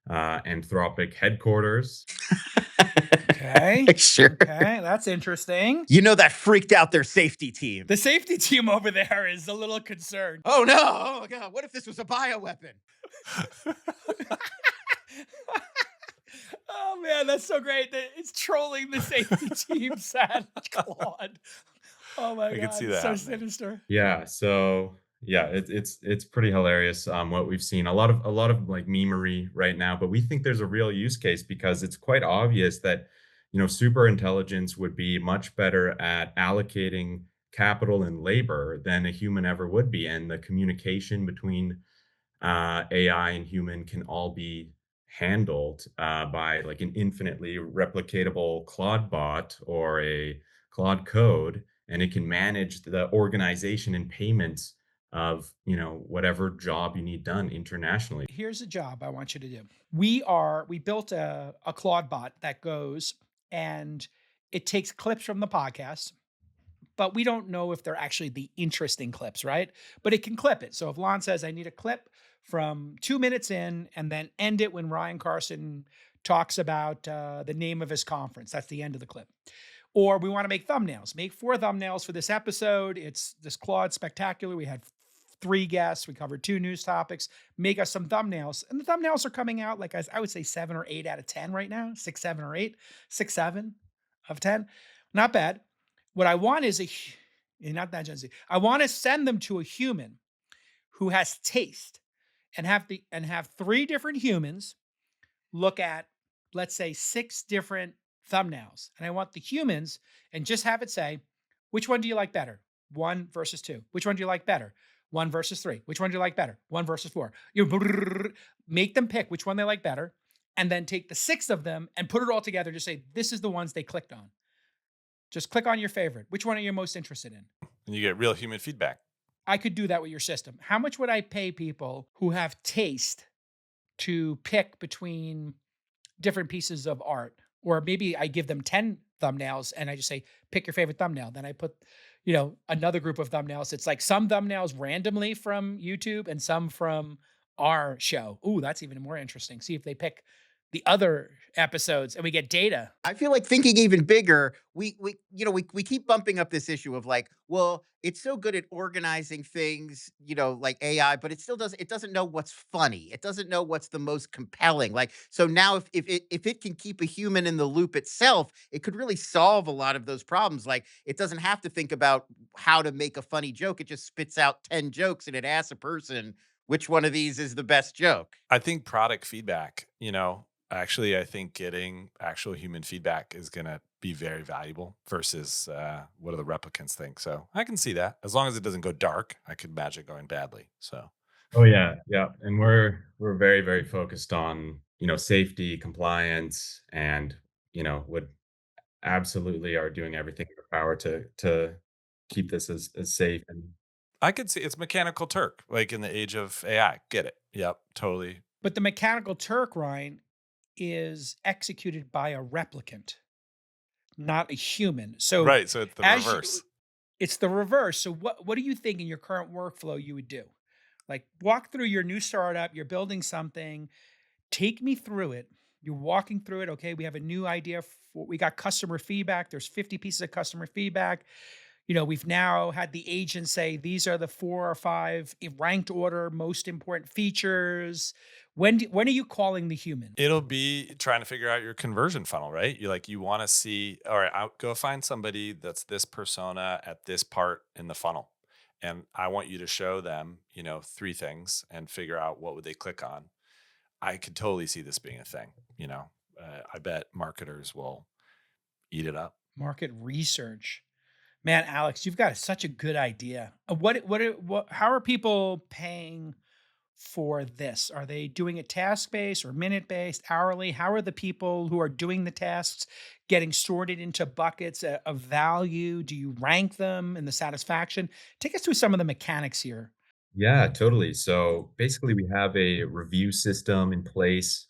Anthropic headquarters. Okay. Sure. Okay. That's interesting. You know that freaked out their safety team. The safety team over there is a little concerned. Oh no! Oh my God! What if this was a bioweapon? Oh man, that's so great that it's trolling the safety team, sad Claude. Oh my I god, could see it's that so happening. sinister. Yeah, so yeah, it's pretty hilarious what we've seen. A lot of like memery right now, but we think there's a real use case because it's quite obvious that super intelligence would be much better at allocating capital and labor than a human ever would be, and the communication between AI and human can all be handled by like an infinitely replicatable Claude bot or a Claude code, and it can manage the organization and payments of whatever job you need done internationally. Here's a job I want you to do. We built a Claude bot that goes and it takes clips from the podcast, but we don't know if they're actually the interesting clips, right? But it can clip it. So if Lon says, I need a clip from 2 minutes in and then end it when Ryan Carson talks about the name of his conference, that's the end of the clip. Or we want to make thumbnails, make 4 thumbnails for this episode. It's this Claude Spectacular. We had 3 guests. We covered 2 news topics. Make us some thumbnails. And the thumbnails are coming out like I would say 7 or 8 out of 10 right now. 6, 7, or 8. 6, 7 of 10. Not bad. What I want is not that Gen Z. I want to send them to a human who has taste and have 3 different humans look at, let's say, 6 different thumbnails. And I want the humans and just have it say, which one do you like better? 1 versus 2. Which one do you like better? 1 versus 3. Which one do you like better? 1 versus 4. You make them pick which one they like better, and then take the 6 of them and put it all together. Just say, this is the ones they clicked on. Just click on your favorite. Which one are you most interested in? And you get real human feedback. I could do that with your system. How much would I pay people who have taste to pick between different pieces of art? Or maybe I give them 10 thumbnails and I just say, pick your favorite thumbnail. Then I put, another group of thumbnails. It's like some thumbnails randomly from YouTube and some from our show. Ooh, that's even more interesting. See if they pick the other episodes and we get data. I feel like thinking even bigger, we keep bumping up this issue of like, well, it's so good at organizing things, like AI, but it doesn't know what's funny. It doesn't know what's the most compelling. Like, so now if it can keep a human in the loop itself, it could really solve a lot of those problems. Like, it doesn't have to think about how to make a funny joke. It just spits out 10 jokes and it asks a person, which one of these is the best joke. I think product feedback, actually, I think getting actual human feedback is going to be very valuable versus what do the replicants think. So I can see that. As long as it doesn't go dark, I could imagine it going badly. So Oh yeah, yeah, and we're very, very focused on, safety, compliance, and, would absolutely are doing everything in our power to keep this as safe and I could see it's Mechanical Turk, like in the age of AI. Get it. Yep, totally. But the Mechanical Turk, Ryan, is executed by a replicant, not a human. So Right. So it's the as reverse. it's the reverse. So what do you think in your current workflow you would do? Like walk through your new startup, you're building something, take me through it. You're walking through it. Okay, we have a new idea for we got customer feedback. There's 50 pieces of customer feedback. We've now had the agent say these are the 4 or 5 ranked order most important features. When are you calling the human? It'll be trying to figure out your conversion funnel, right? You want to see, all right, I'll go find somebody that's this persona at this part in the funnel. And I want you to show them, 3 things and figure out what would they click on. I could totally see this being a thing. I bet marketers will eat it up. Market research. Man, Alex, you've got such a good idea. How are people paying for this? Are they doing it task based or minute based, hourly? How are the people who are doing the tasks getting sorted into buckets of value? Do you rank them in the satisfaction? Take us through some of the mechanics here. yeah, totally. So basically, we have a review system in place.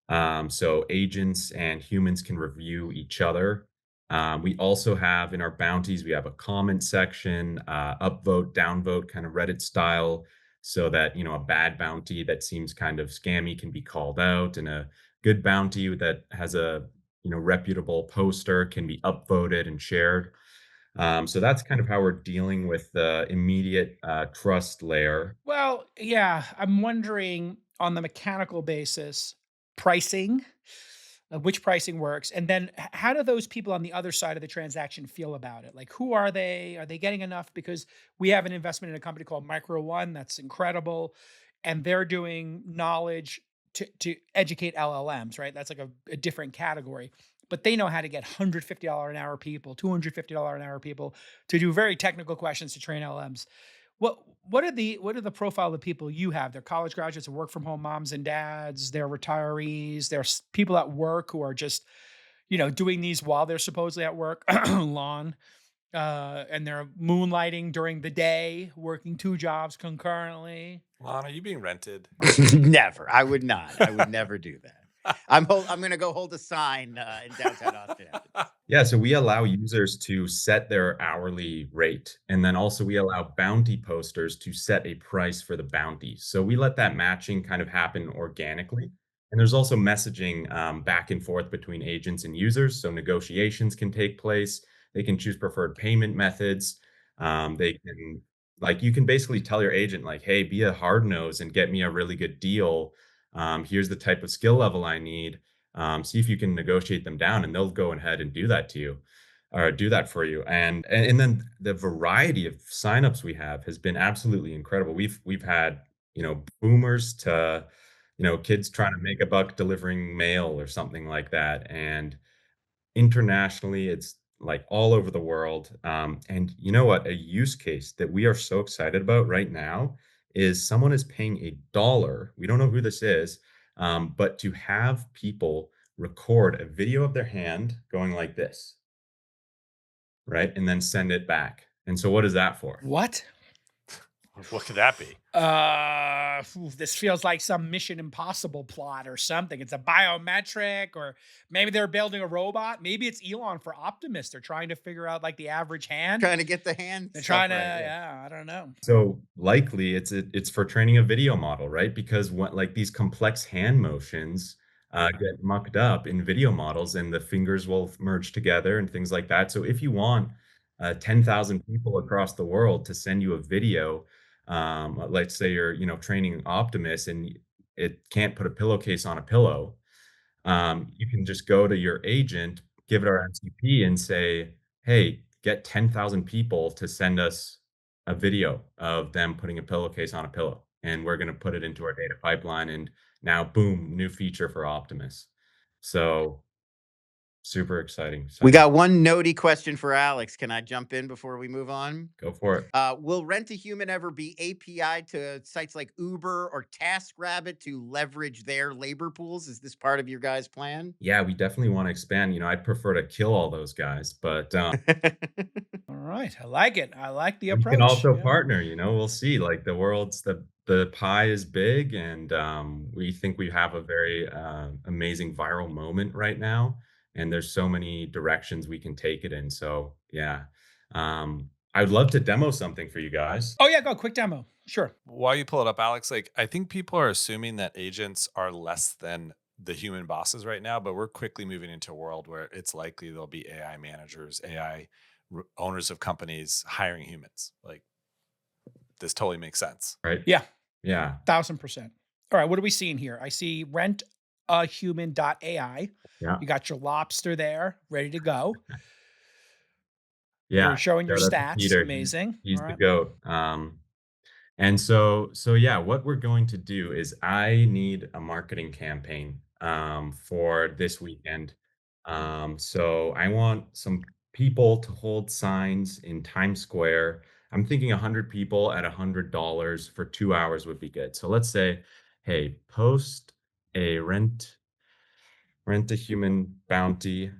So agents and humans can review each other. We also have in our bounties, we have a comment section, upvote, downvote, kind of Reddit style, so that, a bad bounty that seems kind of scammy can be called out, and a good bounty that has a, reputable poster can be upvoted and shared. So that's kind of how we're dealing with the immediate trust layer. Well, yeah, I'm wondering on the mechanical basis, pricing, which pricing works, and then how do those people on the other side of the transaction feel about it? Like, who are they? Are they getting enough? Because we have an investment in a company called Micro One that's incredible, and they're doing knowledge to educate LLMs, right? That's like a different category. But they know how to get $150 an hour people, $250 an hour people to do very technical questions to train LLMs. What are the profile of the people you have? They're college graduates, work from home moms and dads, they're retirees, there's people at work who are just, doing these while they're supposedly at work, lawn, and they're moonlighting during the day, working 2 jobs concurrently. Lana, are you being rented? Never. I would not. I would never do that. I'm going to go hold a sign in downtown Austin. Yeah, so we allow users to set their hourly rate. And then also we allow bounty posters to set a price for the bounty. So we let that matching kind of happen organically. And there's also messaging back and forth between agents and users. So negotiations can take place. They can choose preferred payment methods. They can, like, you can basically tell your agent, like, hey, be a hard nose and get me a really good deal. Here's the type of skill level I need. See if you can negotiate them down, and they'll go ahead and do that to you, or do that for you. And then the variety of signups we have has been absolutely incredible. We've had, boomers to, kids trying to make a buck delivering mail or something like that. And internationally, it's like all over the world. And you know what? A use case that we are so excited about right now is someone is paying $1. We don't know who this is, but to have people record a video of their hand going like this, right? And then send it back. And so what is that for? What? What could that be? This feels like some Mission Impossible plot or something. It's a biometric, or maybe they're building a robot. Maybe it's Elon for Optimus. They're trying to figure out like the average hand. Trying to get the hand. They're stuff trying to, right, yeah, I don't know. So likely it's for training a video model, right? Because what, like, these complex hand motions get mucked up in video models, and the fingers will merge together and things like that. So if you want 10,000 people across the world to send you a video, let's say you're, training Optimus and it can't put a pillowcase on a pillow, you can just go to your agent, give it our MCP, and say, hey, get 10,000 people to send us a video of them putting a pillowcase on a pillow. and we're going to put it into our data pipeline. And now, boom, new feature for Optimus. So super exciting. We got one NOTI question for Alex. Can I jump in before we move on? Go for it. Will RentAHuman ever be API to sites like Uber or TaskRabbit to leverage their labor pools? Is this part of your guys' plan? Yeah, we definitely want to expand. I'd prefer to kill all those guys, but All right. I like it. I like the we approach. can also yeah. partner. We'll see. Like the pie is big, and we think we have a very amazing viral moment right now. And there's so many directions we can take it in. So yeah, I would love to demo something for you guys. Oh yeah, go quick demo. Sure. While you pull it up, Alex, like I think people are assuming that agents are less than the human bosses right now, but we're quickly moving into a world where it's likely there'll be AI managers, AI owners of companies hiring humans. Like this totally makes sense. Right? Yeah. Yeah. 1000%. All right. What are we seeing here? I see RentAHuman.ai. Yeah. You got your lobster there ready to go. Yeah. You're showing your Shout out to stats. Peter. Amazing. He's All the right. goat. And so yeah, what we're going to do is I need a marketing campaign for this weekend. So I want some people to hold signs in Times Square. I'm thinking 100 people at $100 for 2 hours would be good. So let's say, hey, post a RentAHuman bounty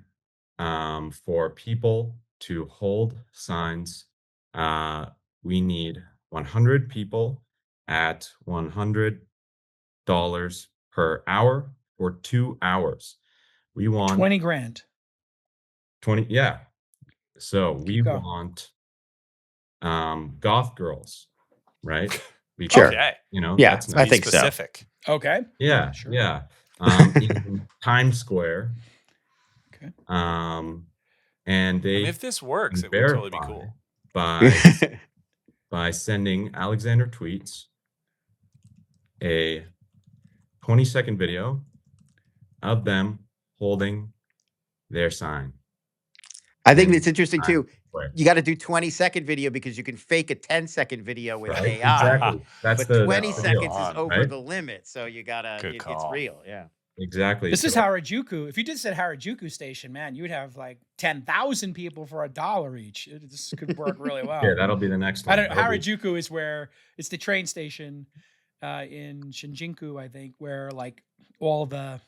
for people to hold signs. We need 100 people at $100 per hour for 2 hours. We want 20 grand. 20. Yeah. So we going. want goth girls, right? Sure. Okay. Yeah, that's I nice. think so. Specific. Okay. Yeah. Sure. Yeah. In Times Square. Okay. And I they mean, if this works, can it would totally be verify cool. by sending Alexander Tweets a 20-second video of them holding their sign. I think And it's interesting Times too. Square. You got to do 20-second video because you can fake a 10-second video with Right? AI. Exactly. That's But 20 that's the seconds deal, is over right? the limit, so you gotta. Good It's call. real, yeah. Exactly. This is So- Harajuku. If you did at Harajuku Station, man, you would have like 10,000 people for $1 each. This could work really well. Yeah, that'll be the next one. Harajuku is where it's the train station in Shinjuku, I think, where like all the,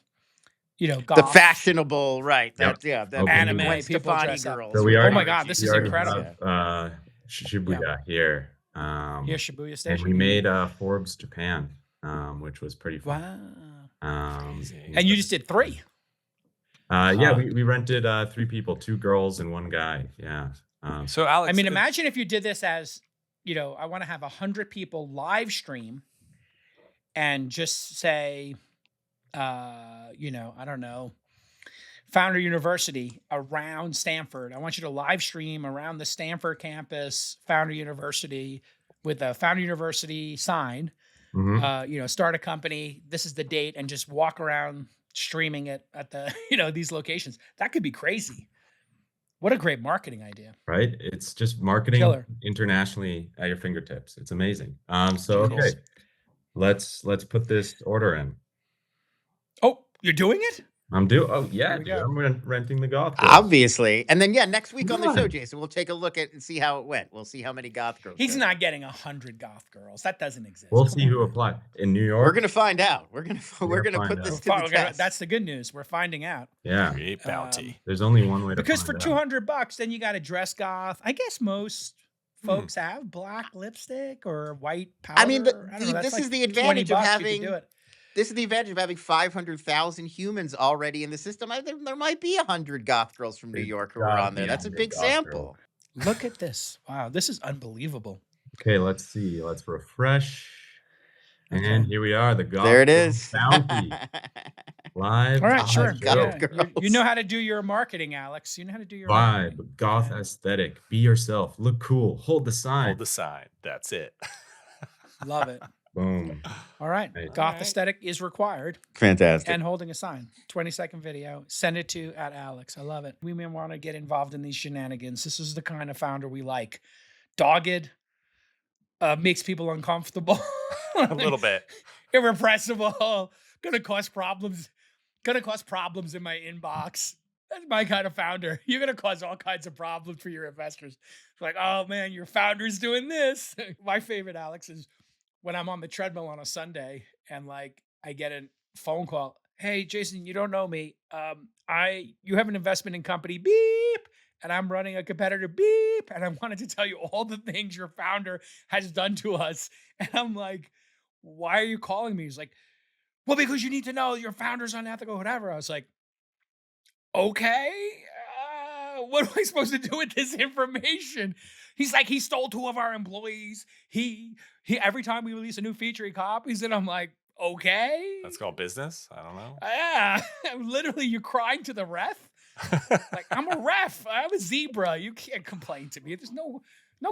The goth, fashionable, right? Yep. The Open anime Gwen people Stefani dress up. girls. So we with already, Oh my God, this we is already incredible. have Shibuya here. Here, Shibuya And Station. we made Forbes Japan, which was pretty fun. Wow. Amazing. And you just did 3. Yeah, we rented 3 people, 2 girls and 1 guy. Yeah. So Alex, I mean, imagine if you did this as, I want to have 100 people live stream and just say, I don't know, Founder University around Stanford. I want you to live stream around the Stanford campus, Founder University, with a Founder University sign, start a company. This is the date, and just walk around streaming it at the, these locations. That could be crazy. What a great marketing idea. Right? It's just marketing Killer. internationally at your fingertips. It's amazing. So Genius. okay. Let's put this order in. Oh, you're doing it? Oh yeah, Here we dude, go. I'm renting the goth girls. Obviously. And then, next week on the show, Come on. Jason, we'll take a look at and see how it went. We'll see how many goth girls. He's there are. not getting 100 goth girls. That doesn't exist. We'll Come see on. who applied in New York. We're gonna find out. We're gonna find put this out. to the test. That's the good news. We're finding out. Yeah, create bounty. there's only one way to Because for find out. $200, then you got to dress goth. I guess most folks have black lipstick or white powder. I mean, I don't know, that's this like is the 20 advantage of bucks, you could having. do it. This is the advantage of having 500,000 humans already in the system. There might be 100 goth girls from New There's York who are gotta on there. be That's a 100 big goth sample. Look at this. Wow, this is unbelievable. Okay, let's see. Let's refresh. Okay. And here we are, the goth There it girl is. bounty. Live. All right, on sure. the Goth show. Yeah, girls. you know how to do your marketing, Alex. You know how to do your Vibe, marketing. goth Yeah. aesthetic. Be yourself. Look cool. Hold the sign. Hold the sign. That's it. Love it. Boom. All right. Right. Goth All right. aesthetic is required. Fantastic. And holding a sign. 20-second video. Send it to @Alex. I love it. We may want to get involved in these shenanigans. This is the kind of founder we like. Dogged. Makes people uncomfortable. A little bit. Irrepressible. Gonna cause problems. Gonna cause problems in my inbox. That's my kind of founder. You're gonna cause all kinds of problems for your investors. It's like, oh man, your founder's doing this. My favorite, Alex, is when I'm on the treadmill on a Sunday and like I get a phone call. Hey, Jason, you don't know me. You have an investment in company beep, and I'm running a competitor beep, and I wanted to tell you all the things your founder has done to us. And I'm like, why are you calling me? He's like, well, because you need to know your founder's unethical, whatever. I was like, okay, what am I supposed to do with this information? He's like, he stole two of our employees. He every time we release a new feature, he copies it. I'm like, okay. That's called business. I don't know. Yeah, literally, you're crying to the ref. Like, I'm a ref. I'm a zebra. You can't complain to me. There's no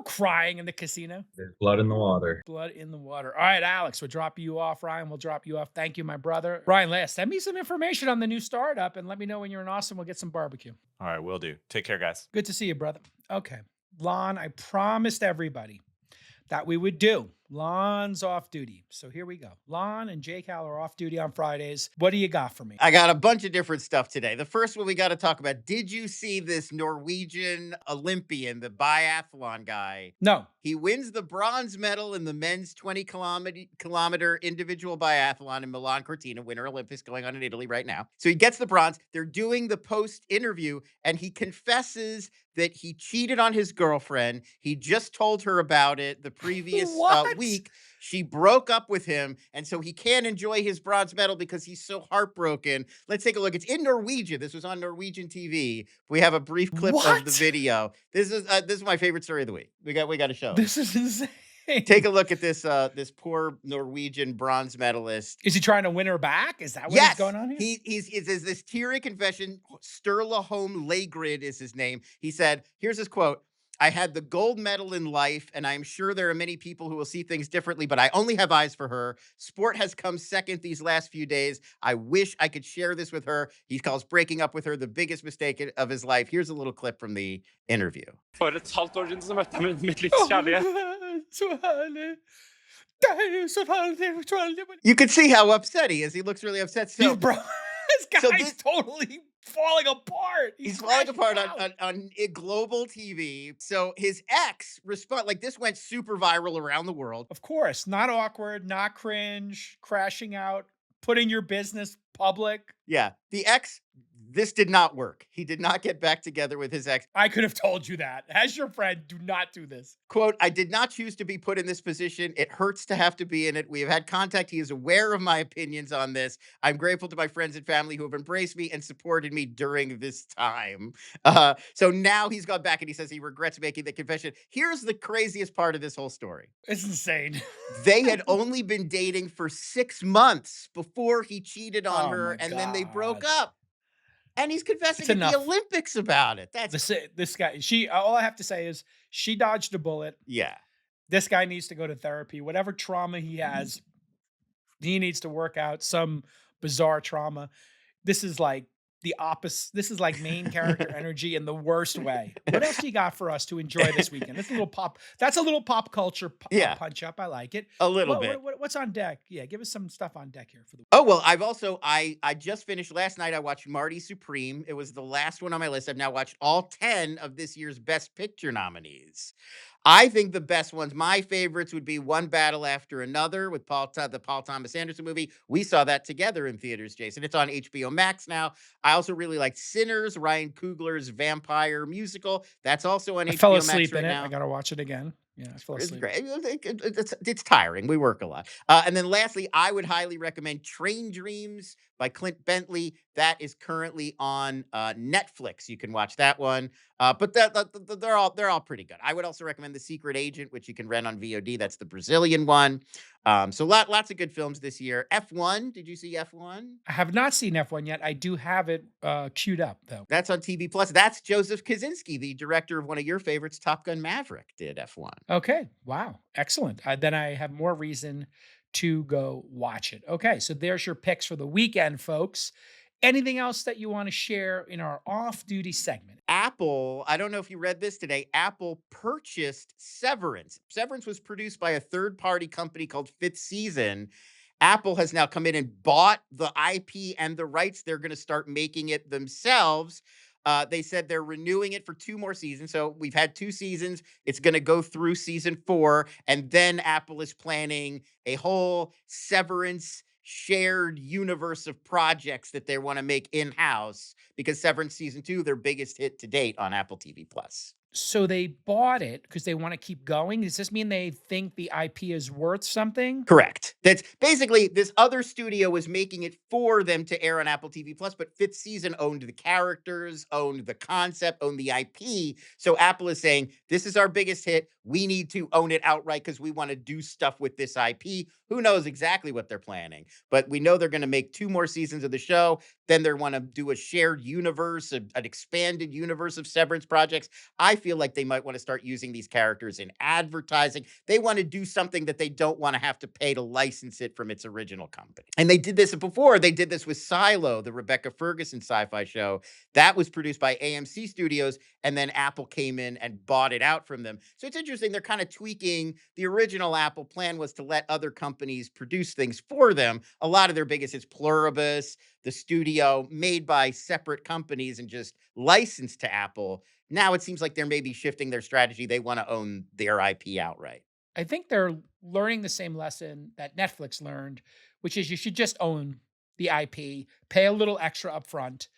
crying in the casino. There's blood in the water. Blood in the water. All right, Alex, we'll drop you off. Ryan, we'll drop you off. Thank you, my brother. Ryan, last, send me some information on the new startup and let me know when you're in Austin. We'll get some barbecue. All right, will do. Take care, guys. Good to see you, brother. Okay. Lon, I promised everybody that we would do. Lon's off duty. So here we go. Lon and Jake Hal are off duty on Fridays. What do you got for me? I got a bunch of different stuff today. The first one we got to talk about. Did you see this Norwegian Olympian, the biathlon guy? No. He wins the bronze medal in the men's 20-kilometer individual biathlon in Milan Cortina, Winter Olympics going on in Italy right now. So he gets the bronze. They're doing the post interview, and he confesses that he cheated on his girlfriend. He just told her about it the previous week. She broke up with him, and so he can't enjoy his bronze medal because he's so heartbroken. Let's take a look. It's in Norwegian. This was on Norwegian TV. We have a brief clip of the video. This is my favorite story of the week. We got to show. This is insane. Take a look at this this poor Norwegian bronze medalist. Is he trying to win her back? Is that what's going on here? He's this teary confession. Sturla Holm Laygrid is his name. He said, here's his quote. I had the gold medal in life, and I'm sure there are many people who will see things differently, but I only have eyes for her. Sport has come second these last few days. I wish I could share this with her. He calls breaking up with her the biggest mistake of his life. Here's a little clip from the interview. For et halvt år siden så møtte jeg mitt livs kjærlighet. Så herlig. Det er så herlig. You can see how upset he is. He looks really upset. So, this guy's totally falling apart. He's falling apart on global TV. So his ex like this went super viral around the world. Of course, not awkward, not cringe, crashing out, putting your business public. Yeah, the ex. This did not work. He did not get back together with his ex. I could have told you that. As your friend, do not do this. Quote, I did not choose to be put in this position. It hurts to have to be in it. We have had contact. He is aware of my opinions on this. I'm grateful to my friends and family who have embraced me and supported me during this time. So now he's gone back and he says he regrets making the confession. Here's the craziest part of this whole story. It's insane. They had only been dating for 6 months before he cheated on her, and then they broke up. And he's confessing at the Olympics about it. That's this guy. All I have to say is she dodged a bullet. Yeah. This guy needs to go to therapy. Whatever trauma he has, he needs to work out some bizarre trauma. This is like the opposite. This is like main character energy in the worst way. What else do you got for us to enjoy this weekend? That's a little pop culture punch up. I like it. A little bit. What's on deck? Yeah, give us some stuff on deck here for the week. Oh, well, I just finished last night. I watched Marty Supreme. It was the last one on my list. I've now watched all 10 of this year's Best Picture nominees. I think the best ones, my favorites would be One Battle After Another with the Paul Thomas Anderson movie. We saw that together in theaters, Jason. It's on HBO Max now. I also really like Sinners, Ryan Coogler's vampire musical. That's also on HBO Max right now. I fell asleep in it. I got to watch it again. Yeah, I fell asleep. It's tiring. We work a lot. And then lastly, I would highly recommend Train Dreams by Clint Bentley. That is currently on Netflix. You can watch that one. But they're all pretty good. I would also recommend The Secret Agent, which you can rent on VOD. That's the Brazilian one. So lots of good films this year. F1. Did you see F1? I have not seen F1 yet. I do have it queued up though. That's on TV Plus. That's Joseph Kosinski, the director of one of your favorites, Top Gun Maverick, did F1. Okay. Wow. Excellent. Then I have more reason to go watch it. Okay. So there's your picks for the weekend, folks. Anything else that you want to share in our off-duty segment? Apple, I don't know if you read this today, Apple purchased Severance. Severance was produced by a third-party company called Fifth Season. Apple has now come in and bought the IP and the rights. They're going to start making it themselves. They said they're renewing it for 2 more seasons. So we've had 2 seasons. It's going to go through season 4. And then Apple is planning a whole Severance shared universe of projects that they want to make in-house, because Severance season 2, their biggest hit to date on Apple TV Plus. So they bought it because they want to keep going. Does this mean they think the IP is worth something? Correct. That's basically, this other studio was making it for them to air on Apple TV Plus, but Fifth Season owned the characters, owned the concept, owned the IP. So Apple is saying, this is our biggest hit. We need to own it outright because we want to do stuff with this IP. Who knows exactly what they're planning, but we know they're going to make 2 more seasons of the show. Then they want to do a shared universe, an expanded universe of Severance projects. I feel like they might want to start using these characters in advertising. They want to do something that they don't want to have to pay to license it from its original company. And they did this before. They did this with Silo, the Rebecca Ferguson sci-fi show. That was produced by AMC Studios, and then Apple came in and bought it out from them. So it's interesting. They're kind of tweaking. The original Apple plan was to let other companies produce things for them. A lot of their biggest hits, Pluribus, the studio, made by separate companies and just licensed to Apple. Now it seems like they're maybe shifting their strategy. They want to own their IP outright. I think they're learning the same lesson that Netflix learned, which is you should just own the IP, pay a little extra upfront,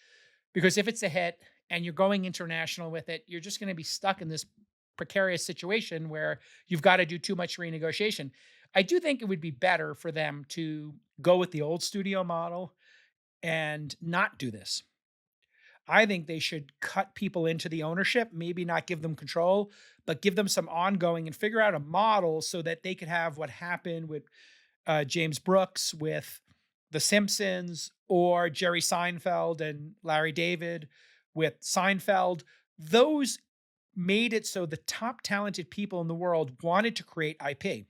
because if it's a hit and you're going international with it, you're just going to be stuck in this precarious situation where you've got to do too much renegotiation. I do think it would be better for them to go with the old studio model and not do this. I think they should cut people into the ownership, maybe not give them control, but give them some ongoing and figure out a model so that they could have what happened with James Brooks with The Simpsons, or Jerry Seinfeld and Larry David with Seinfeld. Those made it so the top talented people in the world wanted to create IP.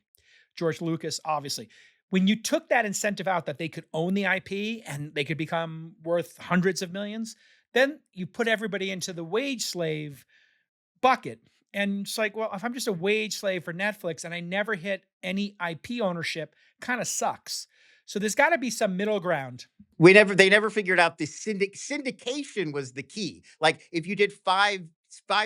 George Lucas, obviously. When you took that incentive out that they could own the IP and they could become worth hundreds of millions, then you put everybody into the wage slave bucket. And it's like, well, if I'm just a wage slave for Netflix and I never hit any IP ownership, kind of sucks. So there's got to be some middle ground. They never figured out the syndication was the key. Like, if you did five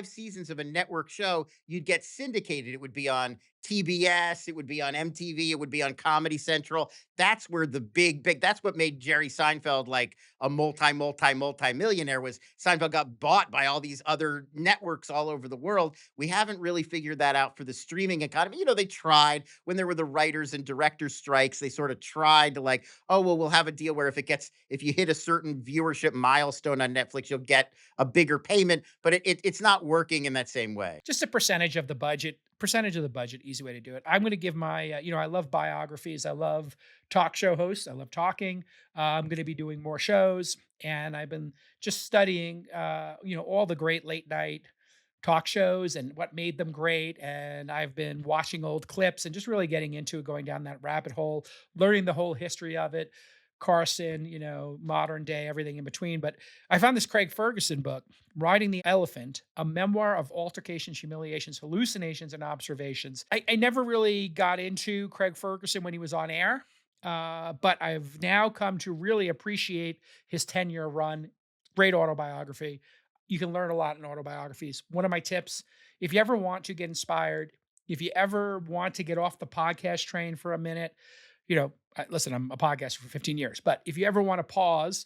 seasons of a network show, you'd get syndicated. It would be on TBS, it would be on MTV, it would be on Comedy Central. That's where the big, that's what made Jerry Seinfeld like a multi-millionaire, was Seinfeld got bought by all these other networks all over the world. We haven't really figured that out for the streaming economy. You know, they tried when there were the writers and directors strikes, they sort of tried to like, oh, well, we'll have a deal where if you hit a certain viewership milestone on Netflix, you'll get a bigger payment, but it's not working in that same way. Just a percentage of the budget, easy way to do it. I'm going to give my, I love biographies. I love talk show hosts. I love talking. I'm going to be doing more shows, and I've been just studying, all the great late night talk shows and what made them great. And I've been watching old clips and just really getting into it, going down that rabbit hole, learning the whole history of it. Carson, modern day, everything in between. But I found this Craig Ferguson book, Riding the Elephant, a memoir of altercations, humiliations, hallucinations, and observations. I never really got into Craig Ferguson when he was on air, but I've now come to really appreciate his 10-year run. Great autobiography. You can learn a lot in autobiographies. One of my tips, if you ever want to get inspired, if you ever want to get off the podcast train for a minute, listen, I'm a podcaster for 15 years, but if you ever want to pause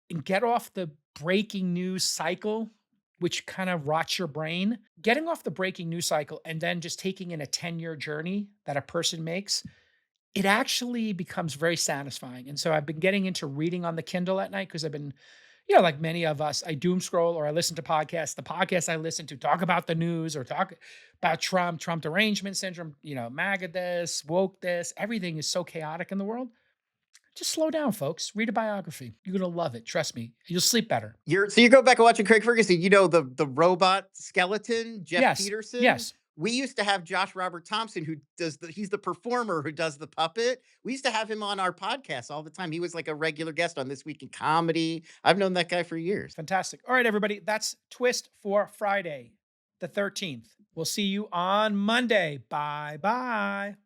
and get off the breaking news cycle, which kind of rots your brain, getting off the breaking news cycle and then just taking in a 10-year journey that a person makes, it actually becomes very satisfying. And so I've been getting into reading on the Kindle at night, because I've been, like many of us, I doom scroll or I listen to podcasts. The podcasts I listen to talk about the news or talk about Trump derangement syndrome, MAGA this, woke this. Everything is so chaotic in the world. Just slow down, folks. Read a biography. You're going to love it. Trust me. You'll sleep better. So you go back and watching Craig Ferguson, the robot skeleton, Jeff Yes. Peterson? Yes. we used to have Josh Robert Thompson, who does he's the performer who does the puppet. We used to have him on our podcast all the time. He was like a regular guest on This Week in Comedy. I've known that guy for years. Fantastic. All right, everybody. That's Twist for Friday, the 13th. We'll see you on Monday. Bye bye.